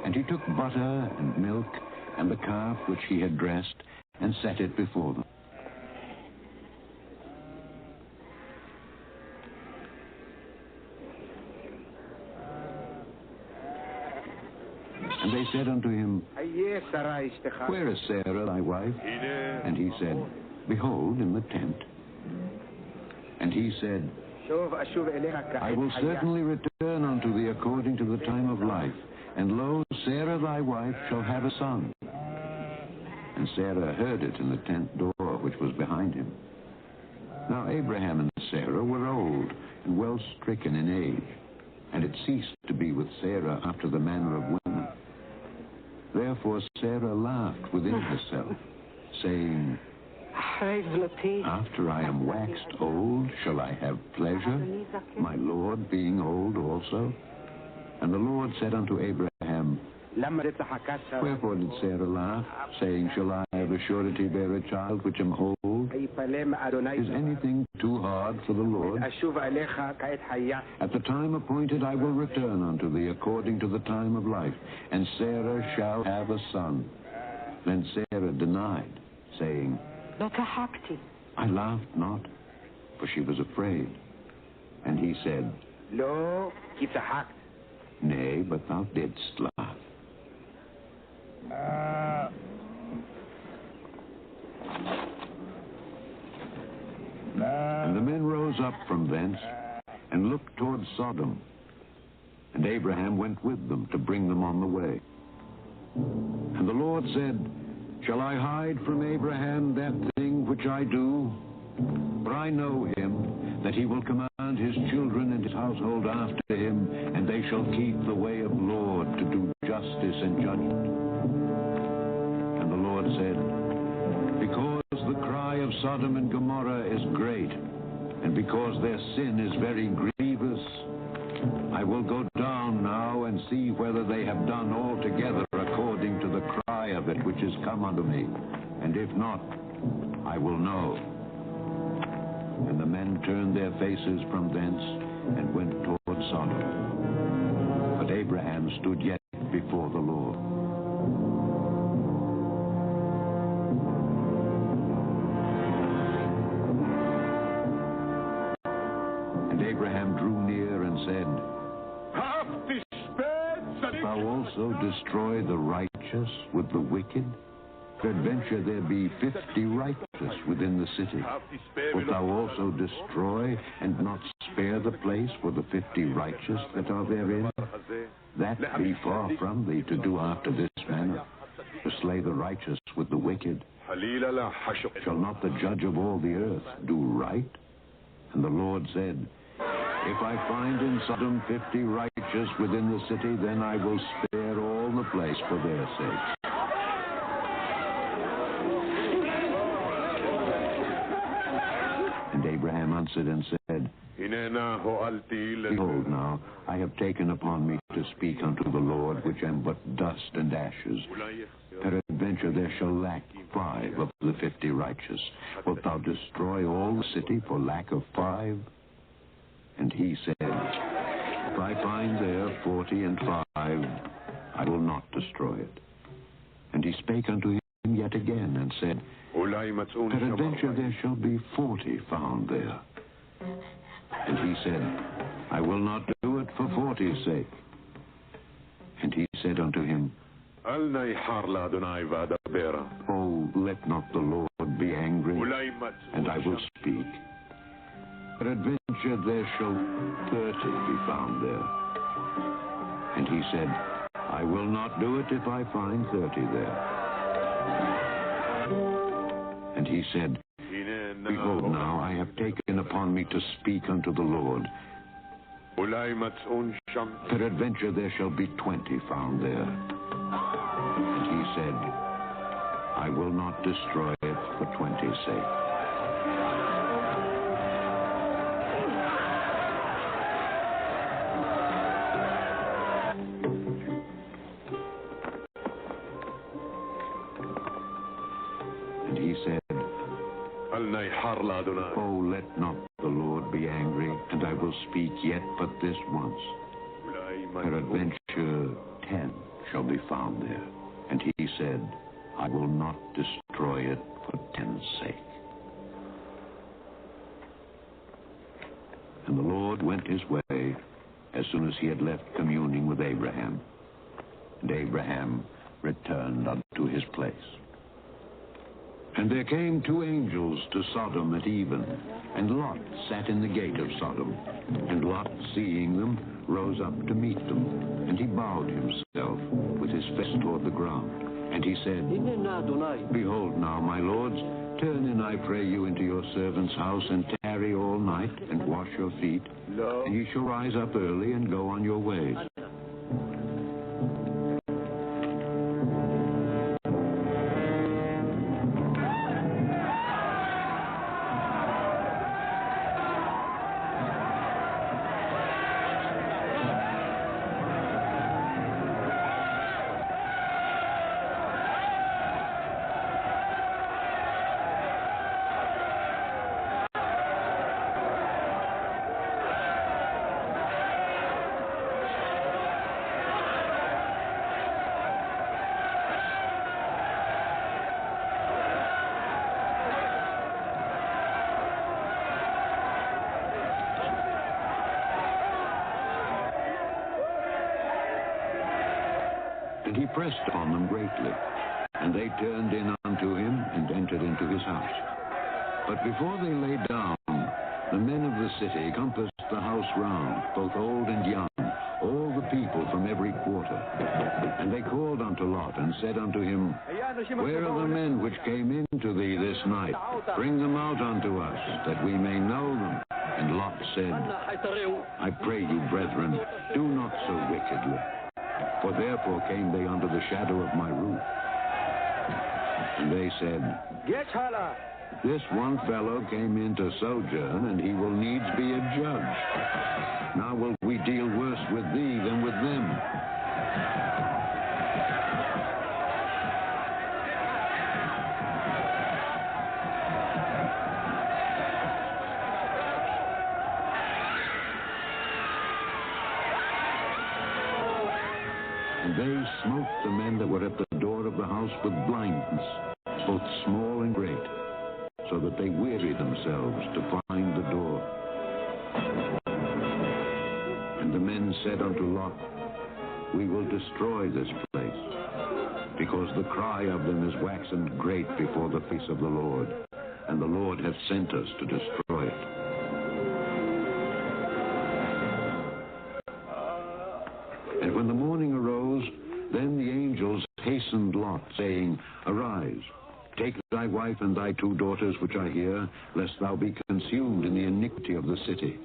And he took butter and milk, and the calf which he had dressed, and set it before them. And they said unto him, Where is Sarah thy wife? And he said, Behold, in the tent. And he said, I will certainly return unto thee according to the time of life, and lo, Sarah thy wife shall have a son. And Sarah heard it in the tent door which was behind him. Now Abraham and Sarah were old and well stricken in age, and it ceased to be with Sarah after the manner of women. Therefore Sarah laughed within herself, saying, After I am waxed old, shall I have pleasure, my Lord being old also? And the Lord said unto Abraham, Wherefore did Sarah laugh, saying, Shall I of a surety bear a child which am old? Is anything too hard for the Lord? At the time appointed I will return unto thee according to the time of life, and Sarah shall have a son. Then Sarah denied, saying, I laughed not, for she was afraid. And he said, Nay, but thou didst laugh. And the men rose up from thence, and looked toward Sodom. And Abraham went with them to bring them on the way. And the Lord said, Shall I hide from Abraham that thing which I do? For I know him, that he will command his children and his household after him, and they shall keep the way of the Lord to do justice and judgment. And the Lord said, Because the cry of Sodom and Gomorrah is great, and because their sin is very grievous, I will go down now and see whether they have done altogether according to the cry of it which is come unto me. And if not, I will know. And the men turned their faces from thence and went toward Sodom. But Abraham stood yet before the Lord. And Abraham drew near and said, Wilt thou also destroy the righteous with the wicked? Peradventure there be 50 righteous within the city. Wilt thou also destroy and not spare the place for the 50 righteous that are therein? That be far from thee to do after this manner, to slay the righteous with the wicked. Shall not the judge of all the earth do right? And the Lord said, If I find in Sodom 50 righteous within the city, then I will spare all the place for their sakes. And Abraham answered and said, Behold now, I have taken upon me to speak unto the Lord, which am but dust and ashes. Peradventure there shall lack 5 of the 50 righteous. Wilt thou destroy all the city for lack of 5? And he said, If I find there 40 and 5, I will not destroy it. And he spake unto him yet again, and said, Peradventure there shall be 40 found there. And he said, I will not do it for 40's sake. And he said unto him, Oh, let not the Lord be angry, and I will speak. Peradventure there shall 30 be found there. And he said, I will not do it if I find 30 there. And he said, Behold now, I have taken upon me to speak unto the Lord. Peradventure there shall be 20 found there. And he said, I will not destroy it for 20's sake. And he said, Oh, let not the Lord be angry, and I will speak yet but this once. Peradventure 10 shall be found there. And he said, I will not destroy it for 10's sake. And the Lord went his way as soon as he had left communing with Abraham. And And Abraham returned unto his place. And there came two angels to Sodom at even, and Lot sat in the gate of Sodom. And Lot, seeing them, rose up to meet them, and he bowed himself with his face toward the ground. And he said, Behold now, my lords, turn in, I pray you, into your servant's house, and tarry all night, and wash your feet, and ye shall rise up early and go on your ways. And he pressed on them greatly, and they turned in unto him, and entered into his house. But before they lay down, the men of the city compassed the house round, both old and young, all the people from every quarter. And they called unto Lot, and said unto him, Where are the men which came in to thee this night? Bring them out unto us, that we may know them. And Lot said, I pray you, brethren, do not so wickedly. For therefore came they under the shadow of my roof. And they said, This one fellow came in to sojourn, and he will needs be a judge. Now will we deal worse with thee than with them. And they smote the men that were at the door of the house with blindness, both small and great, so that they weary themselves to find the door. And the men said unto Lot, We will destroy this place, because the cry of them is waxen great before the face of the Lord, and the Lord hath sent us to destroy it. And when the morning arose, then the angels hastened Lot, saying, Arise, take thy wife and thy two daughters which are here, lest thou be consumed in the iniquity of the city.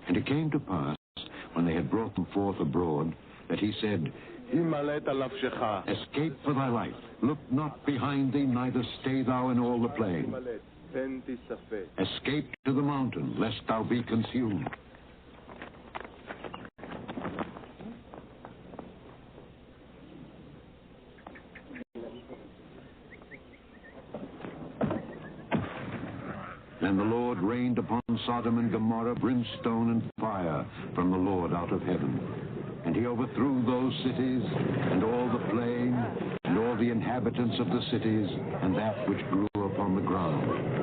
And it came to pass, when they had brought them forth abroad, that he said, Escape for thy life. Look not behind thee, neither stay thou in all the plain. Escape to the mountain, lest thou be consumed. Then the Lord rained upon Sodom and Gomorrah brimstone and fire from the Lord out of heaven. And he overthrew those cities, and all the plain, and all the inhabitants of the cities, and that which grew upon the ground.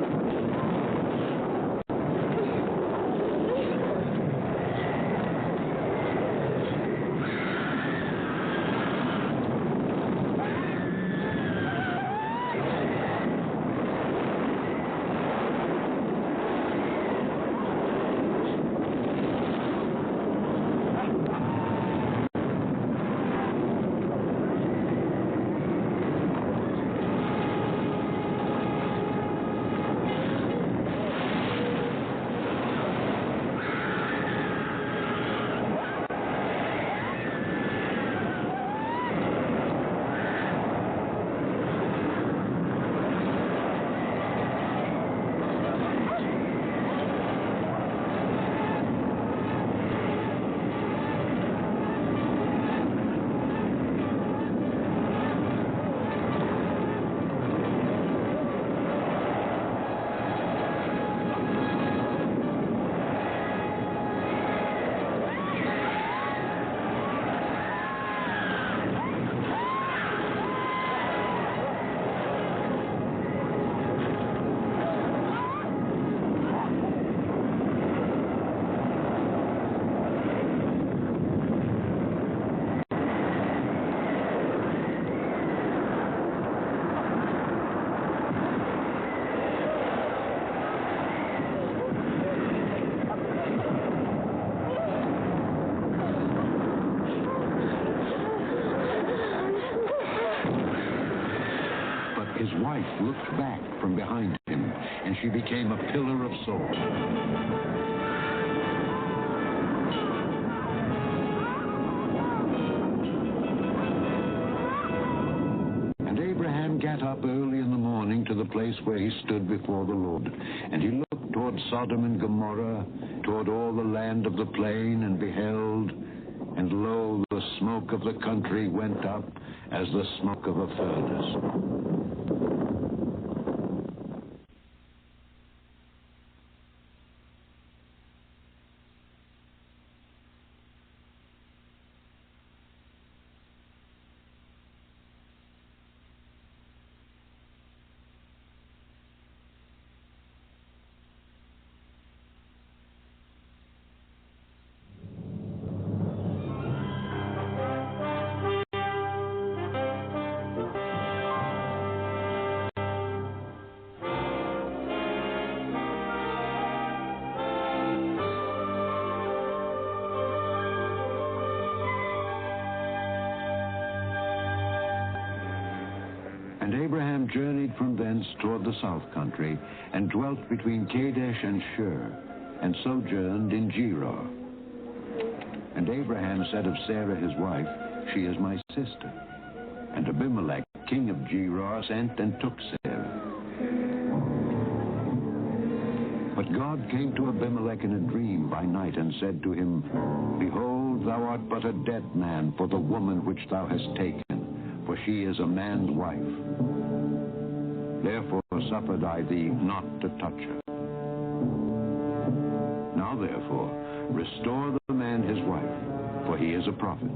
wife looked back from behind him, and she became a pillar of salt. And Abraham got up early in the morning to the place where he stood before the Lord, and he looked toward Sodom and Gomorrah, toward all the land of the plain, and beheld, and lo, the smoke of the country went up as the smoke of a furnace. And Abraham journeyed from thence toward the south country, and dwelt between Kadesh and Shur, and sojourned in Gerar. And Abraham said of Sarah his wife, She is my sister. And Abimelech, king of Gerar, sent and took Sarah. But God came to Abimelech in a dream by night, and said to him, Behold, thou art but a dead man for the woman which thou hast taken, for she is a man's wife. Therefore suffered I thee not to touch her. Now therefore, restore the man his wife, for he is a prophet.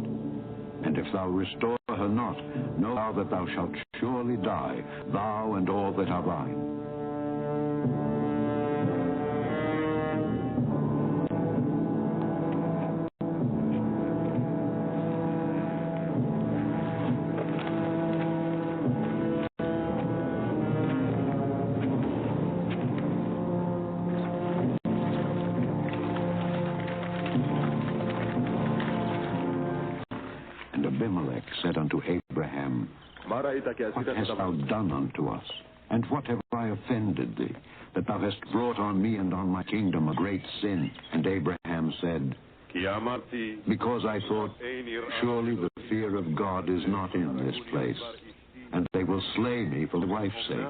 And if thou restore her not, know thou that thou shalt surely die, thou and all that are thine. And Abimelech said unto Abraham, What hast thou done unto us? And what have I offended thee, that thou hast brought on me and on my kingdom a great sin? And Abraham said, Because I thought, surely the fear of God is not in this place, and they will slay me for the wife's sake.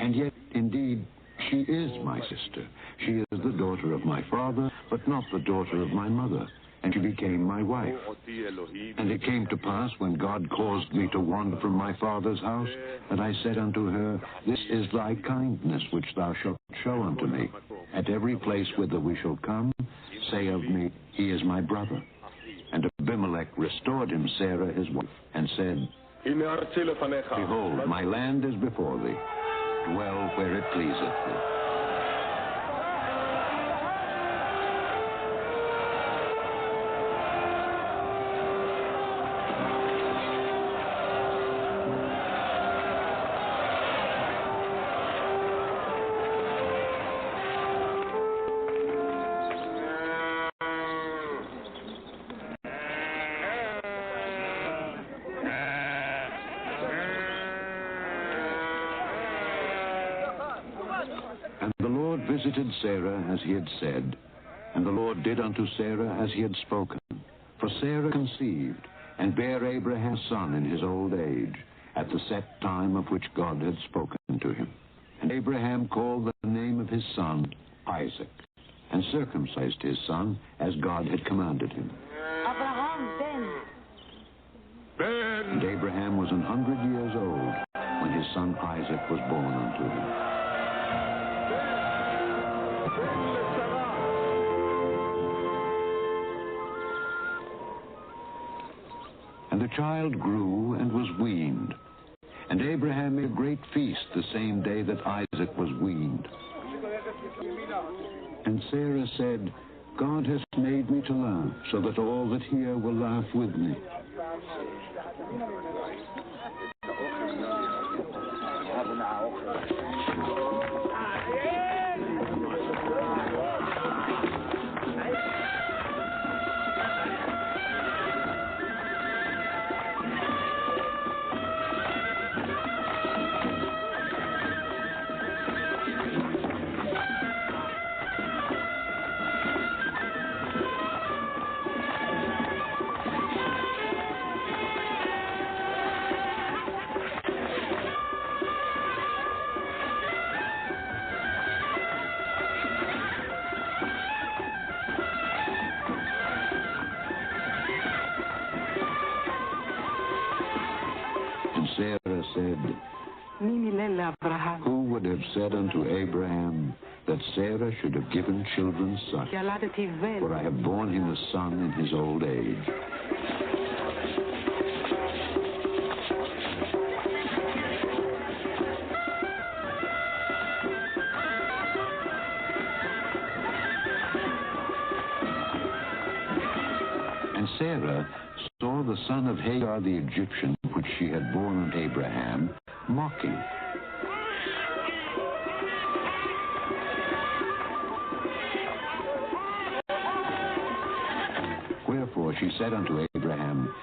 And yet, indeed, she is my sister. She is the daughter of my father, but not the daughter of my mother. And she became my wife. And it came to pass, when God caused me to wander from my father's house, that I said unto her, This is thy kindness which thou shalt show unto me. At every place whither we shall come, say of me, He is my brother. And Abimelech restored him Sarah his wife, and said, Behold, my land is before thee. Dwell where it pleaseth thee. And the Lord visited Sarah as he had said, and the Lord did unto Sarah as he had spoken. For Sarah conceived, and bare Abraham a son in his old age, at the set time of which God had spoken to him. And Abraham called the name of his son Isaac, and circumcised his son as God had commanded him. And Abraham was 100 years old when his son Isaac was born unto him. And the child grew and was weaned. And Abraham made a great feast the same day that Isaac was weaned. And Sarah said, God has made me to laugh, so that all that hear will laugh with me. Sarah said, who would have said unto Abraham that Sarah should have given children such? For I have borne him a son in his old age. And Sarah saw the son of Hagar the Egyptian, which she had borne unto Abraham, mocking. Wherefore she said unto Abraham,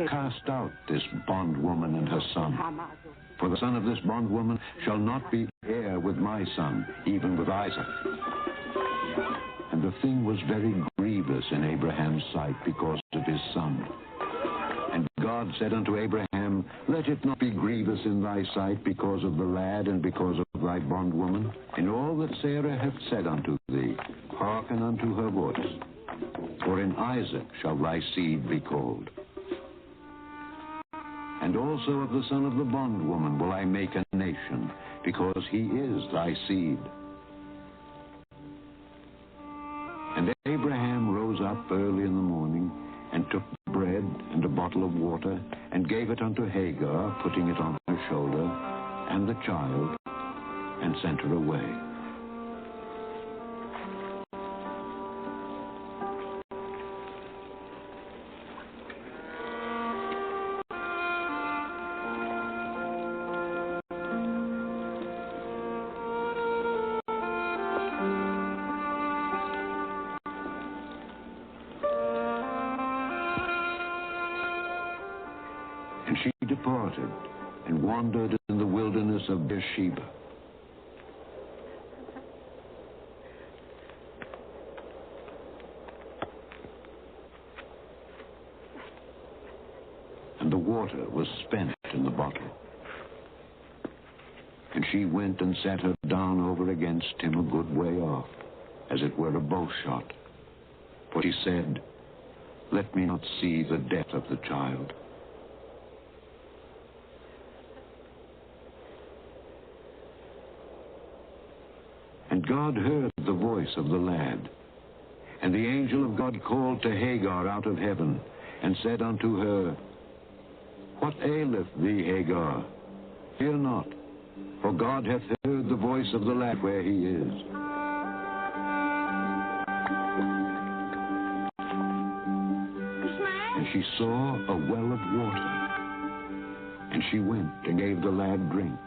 cast out this bondwoman and her son, for the son of this bondwoman shall not be heir with my son, even with Isaac. And the thing was very grievous in Abraham's sight because of his son. And God said unto Abraham, let it not be grievous in thy sight because of the lad and because of thy bondwoman. In all that Sarah hath said unto thee, hearken unto her voice. For in Isaac shall thy seed be called. And also of the son of the bondwoman will I make a nation, because he is thy seed. And Abraham rose up early in the morning, and took bread and a bottle of water, and gave it unto Hagar, putting it on her shoulder, and the child, and sent her away. And she departed and wandered in the wilderness of Beersheba. And the water was spent in the bottle. And she went and sat her down over against him a good way off, as it were a bow shot. For she said, let me not see the death of the child. And God heard the voice of the lad. And the angel of God called to Hagar out of heaven, and said unto her, what aileth thee, Hagar? Fear not, for God hath heard the voice of the lad where he is. And she saw a well of water, and she went and gave the lad drink.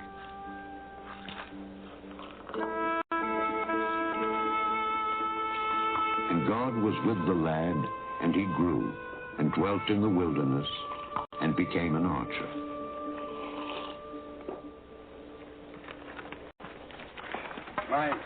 And God was with the lad, and he grew, and dwelt in the wilderness, and became an archer. Right.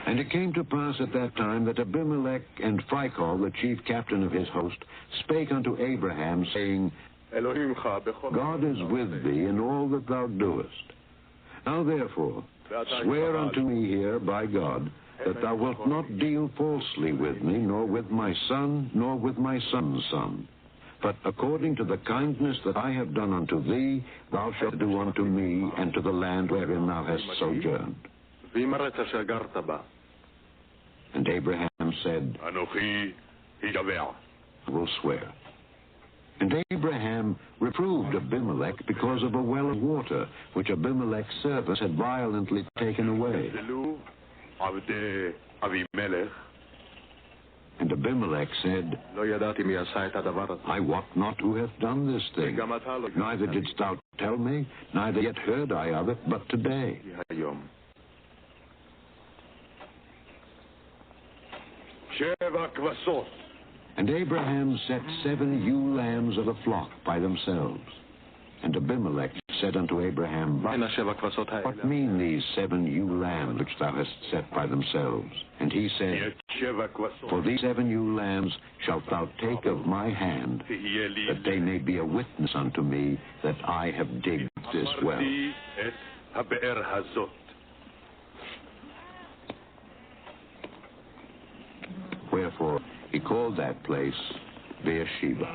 And it came to pass at that time that Abimelech and Phicol, the chief captain of his host, spake unto Abraham, saying, God is with thee in all that thou doest. Now therefore, swear unto me here by God, that thou wilt not deal falsely with me, nor with my son, nor with my son's son. But according to the kindness that I have done unto thee, thou shalt do unto me, and to the land wherein thou hast sojourned. And Abraham said, I will swear. And Abraham reproved Abimelech because of a well of water, which Abimelech's servants had violently taken away. And Abimelech said, I wot not who hath done this thing. Neither didst thou tell me, neither yet heard I of it, but today. And Abraham set 7 ewe lambs of the flock by themselves. And Abimelech said unto Abraham, What mean these 7 ewe lambs which thou hast set by themselves? And he said, For these 7 ewe lambs shalt thou take of my hand, that they may be a witness unto me that I have digged this well. Wherefore he called that place Beersheba.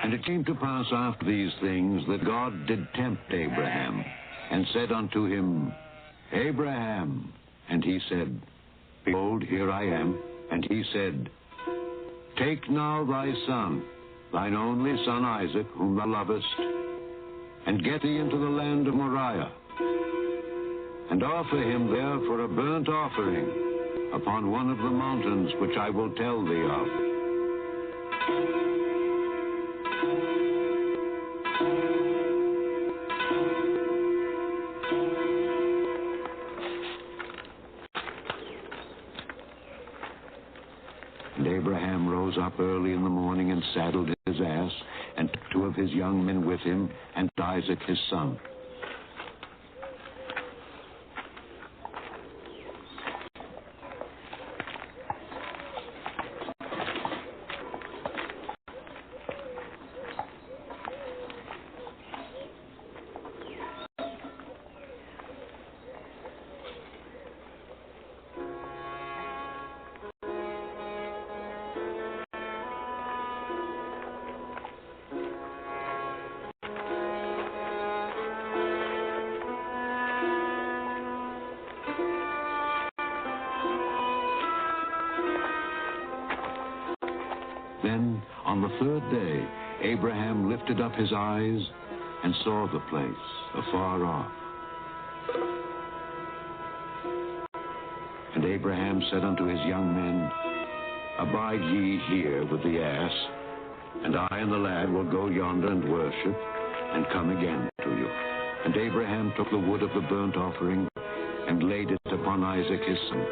And it came to pass after these things that God did tempt Abraham, and said unto him, Abraham. And he said, Behold, here I am. And he said, Take now thy son, thine only son Isaac, whom thou lovest, and get thee into the land of Moriah, and offer him there for a burnt offering upon one of the mountains which I will tell thee of. And Abraham rose up early in the morning and saddled his ass, and took 2 of his young men with him, and Isaac his son. Then, on the 3rd day, Abraham lifted up his eyes and saw the place afar off. And Abraham said unto his young men, Abide ye here with the ass, and I and the lad will go yonder and worship, and come again to you. And Abraham took the wood of the burnt offering, and laid it upon Isaac his son.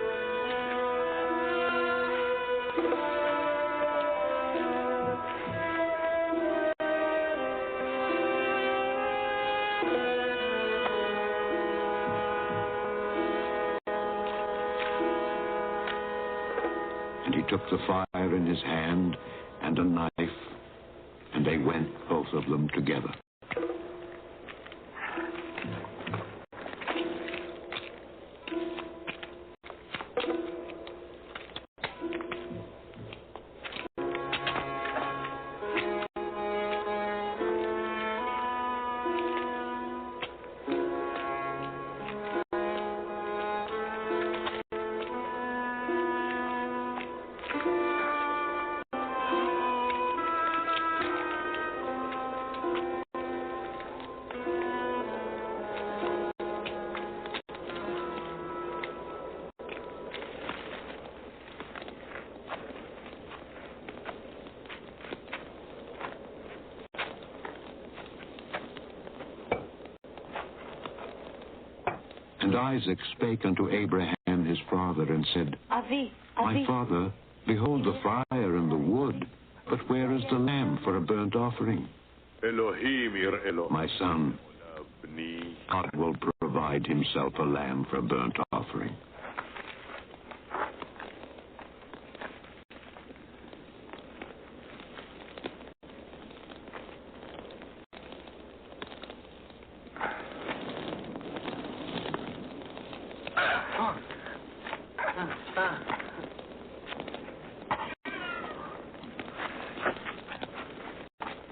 And he took the fire in his hand and a knife, and they went both of them together. Isaac spake unto Abraham his father, and said, My father, behold the fire and the wood, but where is the lamb for a burnt offering? Elohim ir Elohim. My son, God will provide himself a lamb for a burnt offering.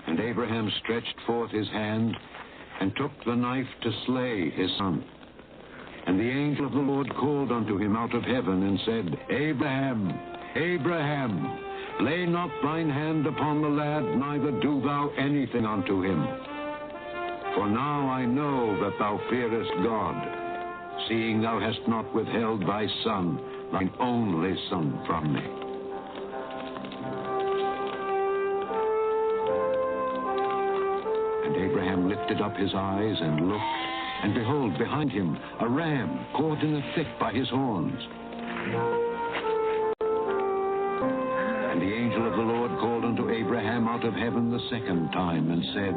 And Abraham stretched forth his hand, and took the knife to slay his son. And the angel of the Lord called unto him out of heaven, and said, Abraham, Abraham, lay not thine hand upon the lad, neither do thou anything unto him. For now I know that thou fearest God, seeing thou hast not withheld thy son, thine only son, from me. And Abraham lifted up his eyes and looked, and behold, behind him a ram caught in a thick by his horns. And the angel of the Lord called unto Abraham out of heaven the second time, and said,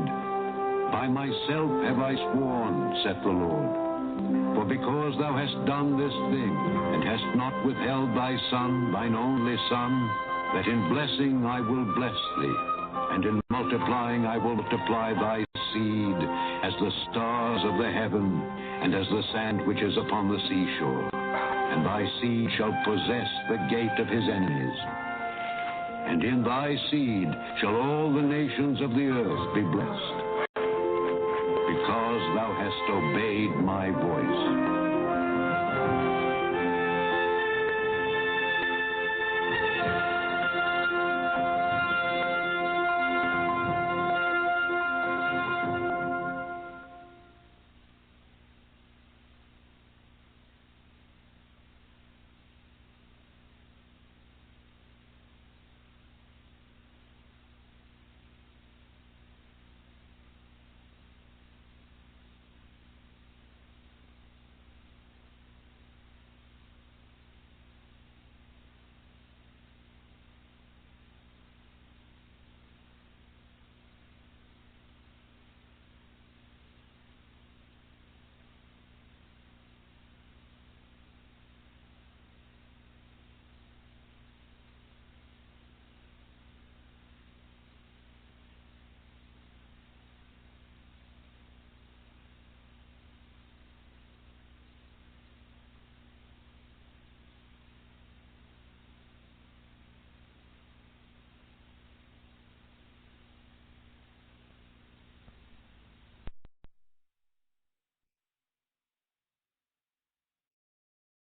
By myself have I sworn, saith the Lord, for because thou hast done this thing, and hast not withheld thy son, thine only son, that in blessing I will bless thee, and in multiplying I will multiply thy seed as the stars of the heaven, and as the sand which is upon the seashore. And thy seed shall possess the gate of his enemies. And in thy seed shall all the nations of the earth be blessed, because thou hast obeyed my voice.